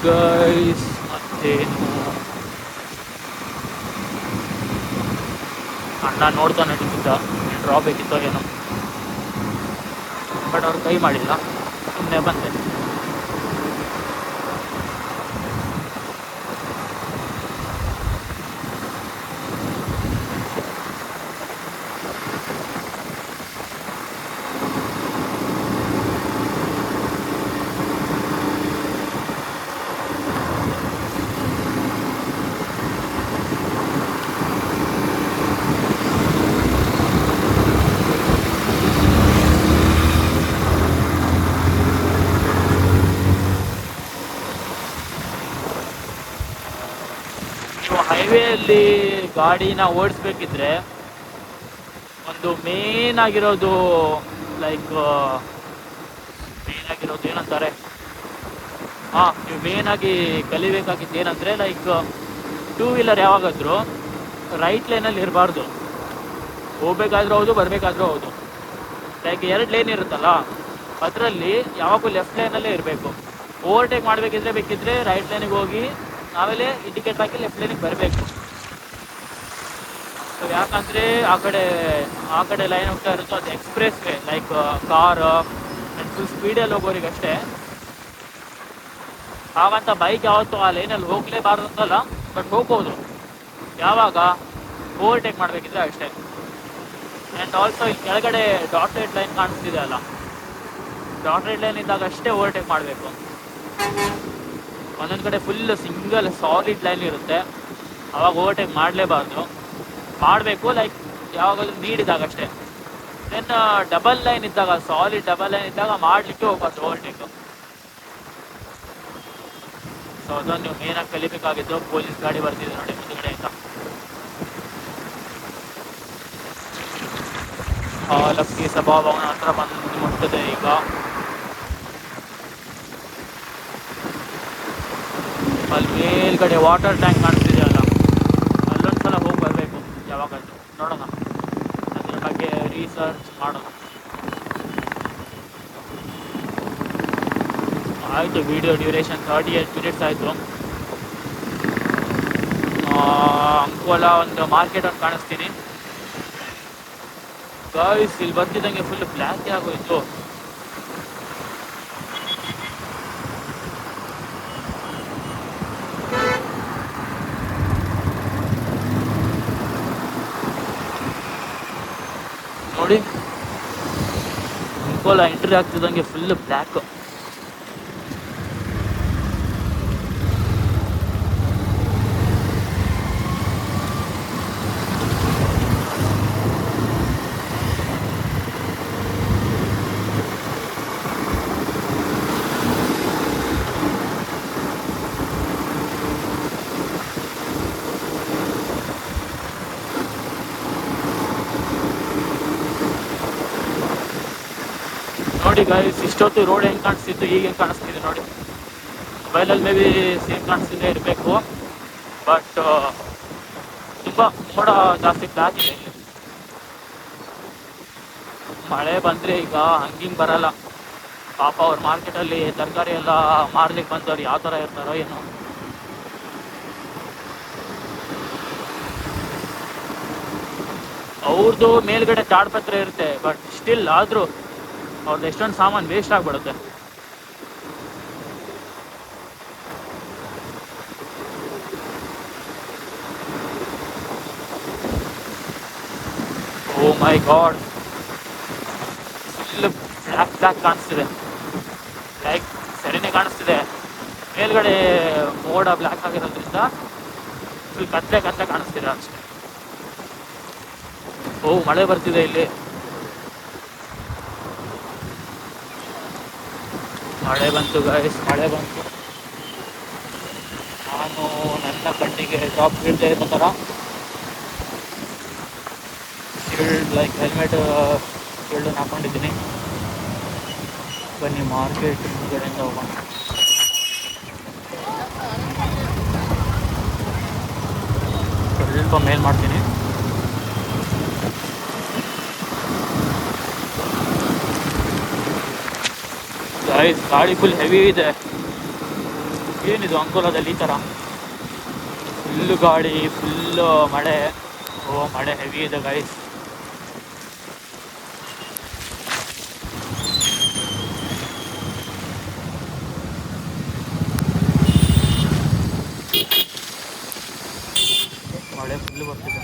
ಗೈಸ್ ಮತ್ತೇನು, ಅಣ್ಣ ನೋಡ್ತಾನೆ ನಿಂತಿದ್ದ, ಡ್ರಾಪ್ ಬೇಕಿತ್ತೋ ಏನೋ, ಬಟ್ ಅವ್ರು ಕೈ ಮಾಡಿಲ್ಲ, ಸುಮ್ಮನೆ ಬಂದೆ. ಹೈವೇಯಲ್ಲಿ ಗಾಡಿನ ಓಡಿಸ್ಬೇಕಿದ್ರೆ ಒಂದು ಮೇನ್ ಆಗಿರೋದು ಲೈಕ್ ಏನಂತಾರೆ, ನೀವು ಮೇನ್ ಆಗಿ ಕಲಿಬೇಕಾಗಿದ್ದು ಏನಂದರೆ ಲೈಕ್ 2 ವೀಲರ್ ಯಾವಾಗಾದರೂ ರೈಟ್ ಲೈನಲ್ಲಿ ಇರಬಾರ್ದು. ಹೋಗ್ಬೇಕಾದ್ರೂ ಹೌದು, ಬರಬೇಕಾದ್ರೂ ಹೌದು. ಲೈಕ್ 2 ಲೇನ್ ಇರುತ್ತಲ್ಲ, ಅದರಲ್ಲಿ ಯಾವಾಗೂ ಲೆಫ್ಟ್ ಲೈನಲ್ಲೇ ಇರಬೇಕು. ಓವರ್ಟೇಕ್ ಮಾಡಬೇಕಿದ್ರೆ ಬೇಕಿದ್ರೆ ರೈಟ್ ಲೈನಿಗೆ ಹೋಗಿ ಆಮೇಲೆ ಇಂಡಿಕೇಟ್ ಹಾಕಿ ಲೆಫ್ಟ್ ಲೈನಿಗೆ ಬರಬೇಕು. ಸೊ ಯಾಕಂದರೆ ಆ ಕಡೆ ಲೈನ್ ಹೋಗ್ತಾ ಇರುತ್ತೋ ಅದು expressway, like car full ಸ್ಪೀಡಲ್ಲಿ ಹೋಗೋರಿಗೆ ಅಷ್ಟೇ. ಹಾಗಂತ ಬೈಕ್ ಯಾವತ್ತೂ ಆ ಲೈನಲ್ಲಿ ಹೋಗಲೇಬಾರ್ದು ಅಂತಲ್ಲ, ಬಟ್ ಹೋಗ್ಬೋದು ಯಾವಾಗ ಓವರ್ಟೇಕ್ ಮಾಡಬೇಕಿದ್ರೆ ಅಷ್ಟೇ. ಆ್ಯಂಡ್ ಆಲ್ಸೋ ಇಲ್ಲಿ ಕೆಳಗಡೆ ಡಾಟೆಡ್ ಲೈನ್ ಕಾಣಿಸ್ತಿದೆ ಅಲ್ಲ, ಡಾಟೆಡ್ ಲೈನ್ ಇದ್ದಾಗ ಅಷ್ಟೇ ಓವರ್ಟೇಕ್ ಮಾಡಬೇಕು. ಒಂದೊಂದು ಕಡೆ ಫುಲ್ ಸಿಂಗಲ್ ಸಾಲಿಡ್ ಲೈನ್ ಇರುತ್ತೆ, ಅವಾಗ ಓವರ್ಟೇಕ್ ಮಾಡಲೇಬಾರ್ದು. ಮಾಡಬೇಕು ಲೈಕ್ ಯಾವಾಗಲೂ ನೀಡಿದಾಗ ಅಷ್ಟೇ. ದೆನ್ ಡಬಲ್ ಲೈನ್ ಇದ್ದಾಗ, ಸಾಲಿಡ್ ಡಬಲ್ ಲೈನ್ ಇದ್ದಾಗ ಮಾಡಲಿಕ್ಕೆ ಹೋಗ್ಬಾರ್ದು ಓವರ್ಟೇಕು. ಸೊ ಅದನ್ನು ನೀವು ಮೇನಾಗಿ ಕಲಿಬೇಕಾಗಿದ್ದು. ಪೊಲೀಸ್ ಗಾಡಿ ಬರ್ತಿದೆ ನೋಡಿ ಮುಂದುಗಡೆಯಿಂದ. ಲಕ್ಕಿ ಸಭಾಭವನ ಹತ್ರ ಬಂದು ಮುಟ್ತದೆ ಈಗ. ಅಲ್ಲಿ ಮೇಲ್ಗಡೆ ವಾಟರ್ ಟ್ಯಾಂಕ್ ಕಾಣಿಸ್ತಿದೆ ಅಲ್ಲ, ಅಲ್ಲೊಂದ್ಸಲ ಹೋಗಿ ಬರಬೇಕು ಯಾವಾಗಾದ್ರೂ. ನೋಡೋಣ, ಅದ್ರ ಬಗ್ಗೆ ರಿಸರ್ಚ್ ಮಾಡೋಣ. ಆಯಿತು, ವಿಡಿಯೋ ಡ್ಯೂರೇಷನ್ 38 ಮಿನಿಟ್ಸ್ ಆಯಿತು. ಅಂಕೋಲ ಒಂದು ಮಾರ್ಕೆಟ್ ಅಂತ ಕಾಣಿಸ್ತೀನಿ ಗಾಯ್ಸ್. ಇಲ್ಲಿ ಬರ್ತಿದ್ದಂಗೆ ಫುಲ್ ಬ್ಲ್ಯಾಕ್ ಆಗೋಯ್ತು. ನೋಡಿ, ಅಂಕೋಲ ಎಂಟ್ರಿ ಆಗ್ತಿದ್ದಂಗೆ ಫುಲ್ ಬ್ಲ್ಯಾಕ್. ನೋಡಿ ಗಾಯ್ಸ್, ಇಷ್ಟೊತ್ತು ರೋಡ್ ಹೆಂಗೆ ಕಾಣಿಸ್ತಿತ್ತು, ಈಗ ಹೆಂಗೆ ಕಾಣಿಸ್ತಿದೆ ನೋಡಿ. ಮೊಬೈಲಲ್ಲಿ ಮೇ ಬಿ ಸೇಮ್ ಕಾಣಿಸ್ತಿದೆ ಇರಬೇಕು, ಬಟ್ ತುಂಬ ಮೋಡ ಜಾಸ್ತಿ ಬ್ಲ್ಯಾಕ್ ಇದೆ ಇಲ್ಲಿ. ಮಳೆ ಬಂದರೆ ಈಗ ಹಂಗಿಂಗೆ ಬರಲ್ಲ. ಪಾಪ ಅವ್ರ ಮಾರ್ಕೆಟಲ್ಲಿ ತರಕಾರಿ ಎಲ್ಲ ಮಾರ್ಲಿಕ್ಕೆ ಬಂದವ್ರು ಯಾವ ಥರ ಇರ್ತಾರೋ ಏನೋ. ಅವ್ರದ್ದು ಮೇಲ್ಗಡೆ ತಾಡ್ಪತ್ರೆ ಇರುತ್ತೆ, ಬಟ್ ಸ್ಟಿಲ್ ಆದರೂ ಅವ್ರದ್ದು ಎಷ್ಟೊಂದು ಸಾಮಾನು ವೇಸ್ಟ್ ಆಗಿಬಿಡುತ್ತೆ. ಓ ಮೈ ಗಾಡ್, ಫುಲ್ ಬ್ಲ್ಯಾಕ್ ಬ್ಲ್ಯಾಕ್ ಕಾಣಿಸ್ತಿದೆ. ಲೈಕ್ ಸರಿನೇ ಕಾಣಿಸ್ತಿದೆ, ಮೇಲ್ಗಡೆ ಮೋಡ ಬ್ಲ್ಯಾಕ್ ಆಗಿರೋದ್ರಿಂದ ಫುಲ್ ಕತ್ಲೆ ಕತ್ಲೆ ಕಾಣಿಸ್ತಿದೆ ಅಷ್ಟೇ. ಓ, ಮಳೆ ಬರ್ತಿದೆ ಇಲ್ಲಿ. ಮಳೆ ಬಂತು ಗೈಸ್, ಮಳೆ ಬಂತು. ನಾನು ನನ್ನ ಕಣ್ಣಿಗೆ ಡ್ರಾಪ್ ಬೀಳದೆ ಇರೋ ಥರ ಶೀಲ್ಡ್, ಲೈಕ್ ಹೆಲ್ಮೆಟ್ ಶೀಲ್ಡನ್ನು ಹಾಕೊಂಡಿದ್ದೀನಿ. ಬನ್ನಿ ಮಾರ್ಕೆಟ್ ಮುಂದ್ಗಡೆಯಿಂದ ಹೋಗೋಣ. ಸ್ವಲ್ಪ ಮೇಲ್ ಮಾಡ್ತೀನಿ. ಗೈಸ್, ಗಾಡಿ ಫುಲ್ ಹೆವಿ ಇದೆ. ಏನಿದು ಅಂಕೋಲಾದಲ್ಲಿ ಈ ಥರ ಫುಲ್ಲು ಗಾಡಿ, ಫುಲ್ಲು ಮಳೆ. ಓ, ಮಳೆ ಹೆವಿ ಇದೆ ಗೈಸ್. ಮಳೆ ಫುಲ್ಲು ಬರ್ತಿದೆ.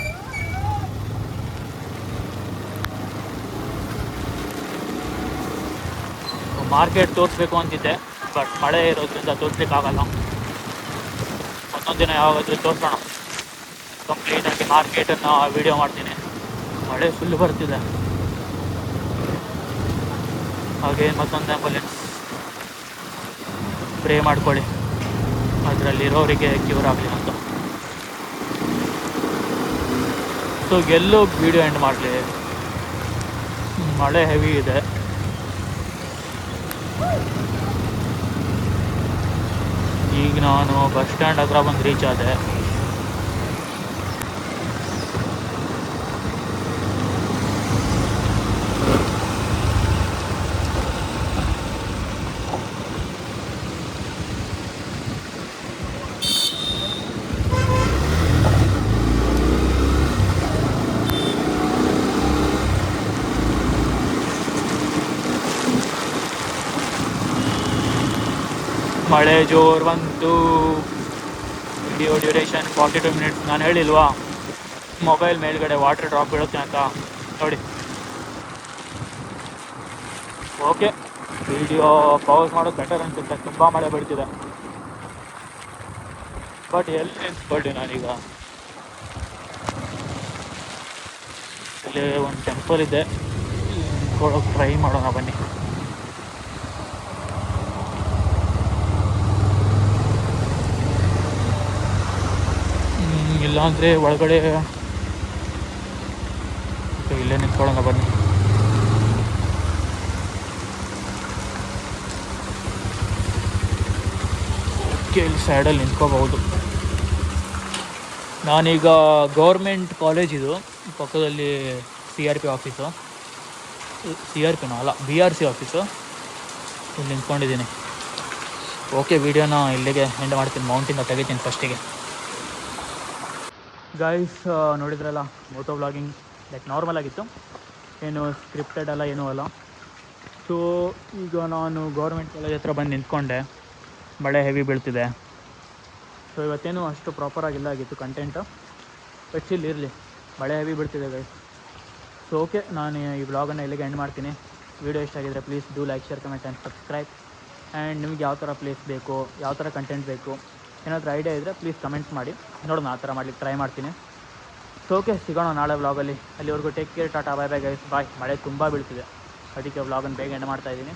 ಮಾರ್ಕೆಟ್ ತೋರಿಸ್ಬೇಕು ಅಂತಿದ್ದೆ, ಬಟ್ ಮಳೆ ಇರೋದ್ರಿಂದ ತೋರಿಸ್ಲಿಕ್ಕಾಗಲ್ಲ. ಮತ್ತೊಂದು ದಿನ ಯಾವಾಗಾದ್ರೂ ತೋರಿಸೋಣ, ಕಂಪ್ಲೀಟಾಗಿ ಮಾರ್ಕೆಟನ್ನು ವಿಡಿಯೋ ಮಾಡ್ತೀನಿ. ಮಳೆ ಫುಲ್ ಬರ್ತಿದೆ. ಹಾಗೆ ಮತ್ತೊಂದು ಆ್ಯಂಬುಲೆನ್ಸ್, ಪ್ರೇ ಮಾಡ್ಕೊಳ್ಳಿ ಅದರಲ್ಲಿರೋರಿಗೆ ಕ್ಯೂರ್ ಆಗಲಿ ಅಂತ. ಸೊ ಎಲ್ಲೋ ವಿಡಿಯೋ ಎಂಡ್ ಮಾಡಲಿ, ಮಳೆ ಹೆವಿ ಇದೆ. ಈಗ ನಾನು ಬಸ್ ಸ್ಟ್ಯಾಂಡ್ ಹತ್ರ ಬಂದು ರೀಚ್ ಆದೆ. ಮಳೆ ಜೋರು ಬಂತು. Video duration 42 minutes. ನಾನು ಹೇಳಿಲ್ವಾ ಮೊಬೈಲ್ ಮೇಲ್ಗಡೆ ವಾಟರ್ ಡ್ರಾಪ್ ಬೀಳುತ್ತೆ ಅಂತ, ನೋಡಿ. ಓಕೆ, ವಿಡಿಯೋ ಪೌಸ್ ಮಾಡೋದು ಬೆಟರ್ ಅನಿಸುತ್ತೆ. ತುಂಬ ಮಳೆ ಬೀಳ್ತಿದೆ. ಬಟ್ ಎಲ್ಲಿ ನಿಂತ್ಕೊಳ್ಳಿ ನಾನೀಗ? ಇಲ್ಲಿ ಒಂದು ಟೆಂಪಲ್ ಇದೆ, ಕೊಡೋಕೆ ಟ್ರೈ ಮಾಡೋಣ ಬನ್ನಿ. ಇಲ್ಲಾಂದರೆ ಒಳಗಡೆ ಇಲ್ಲೇ ನಿಂತ್ಕೊಳ್ಳೋಣ ಬನ್ನಿ. ಓಕೆ, ಇಲ್ಲಿ ಸೈಡಲ್ಲಿ ನಿಂತ್ಕೋಬಹುದು. ನಾನೀಗ ಗೌರ್ಮೆಂಟ್ ಕಾಲೇಜ್ ಇದು ಪಕ್ಕದಲ್ಲಿ CRP ಆಫೀಸು, CRPನೋ ಅಲ್ಲ BRC ಆಫೀಸು, ಇಲ್ಲಿ ನಿಂತ್ಕೊಂಡಿದ್ದೀನಿ. ಓಕೆ, ವಿಡಿಯೋನ ಇಲ್ಲಿಗೆ ಎಂಡ್ ಮಾಡ್ತೀನಿ. ಮೌಂಟಿಂದ ತೆಗಿತೀನಿ ಫಸ್ಟಿಗೆ. ಗೈಸ್, ನೋಡಿದ್ರಲ್ಲ ಮೋಟೋ ವ್ಲಾಗಿಂಗ್ ಲೈಕ್ ನಾರ್ಮಲ್ ಆಗಿತ್ತು, ಏನು ಸ್ಕ್ರಿಪ್ಟೆಡ್ ಅಲ್ಲ, ಏನೂ ಅಲ್ಲ. ಸೊ ಈಗ ನಾನು ಗೌರ್ಮೆಂಟ್ ಕಾಲೇಜ್ ಹತ್ರ ಬಂದು ನಿಂತ್ಕೊಂಡೆ. ಮಳೆ ಹೆವಿ ಬೀಳ್ತಿದೆ. ಸೊ ಇವತ್ತೇನು ಅಷ್ಟು ಪ್ರಾಪರಾಗಿಲ್ಲ ಆಗಿತ್ತು ಕಂಟೆಂಟು, ಬಟ್ ಸ್ಟಿಲ್ ಇರಲಿ, ಮಳೆ ಹೆವಿ ಬೀಳ್ತಿದೆ ಗೈಸ್. ಸೊ ಓಕೆ, ನಾನು ಈ ವ್ಲಾಗನ್ನು ಇಲ್ಲಿಗೆ ಎಂಡ್ ಮಾಡ್ತೀನಿ. ವೀಡಿಯೋ ಇಷ್ಟ ಆಗಿದ್ದರೆ please do like, share, comment and subscribe. And ನಿಮ್ಗೆ ಯಾವ ಥರ ಪ್ಲೇಸ್ ಬೇಕು, ಯಾವ ಥರ ಕಂಟೆಂಟ್ ಬೇಕು, ಏನಾದರೂ ಐಡಿಯಾ ಇದ್ದರೆ ಪ್ಲೀಸ್ ಕಮೆಂಟ್ ಮಾಡಿ, ನೋಡೋಣ ಆ ಥರ ಮಾಡ್ಲಿಕ್ಕೆ ಟ್ರೈ ಮಾಡ್ತೀನಿ. ಸೊ ಓಕೆ, ಸಿಗೋಣ ನಾಳೆ ವ್ಲಾಗಲ್ಲಿ. ಅಲ್ಲಿವರೆಗೂ take care, tata, bye bye guys, bye. ಮಳೆ ತುಂಬ ಬೀಳ್ತಿದೆ, ಅದಕ್ಕೆ ವ್ಲಾಗನ್ನು ಬೇಗ ಎಂಡ್ ಮಾಡ್ತಾಯಿದ್ದೀನಿ.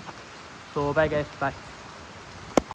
ಸೊ ಬೈ ಗೈಸ್, ಬಾಯ್.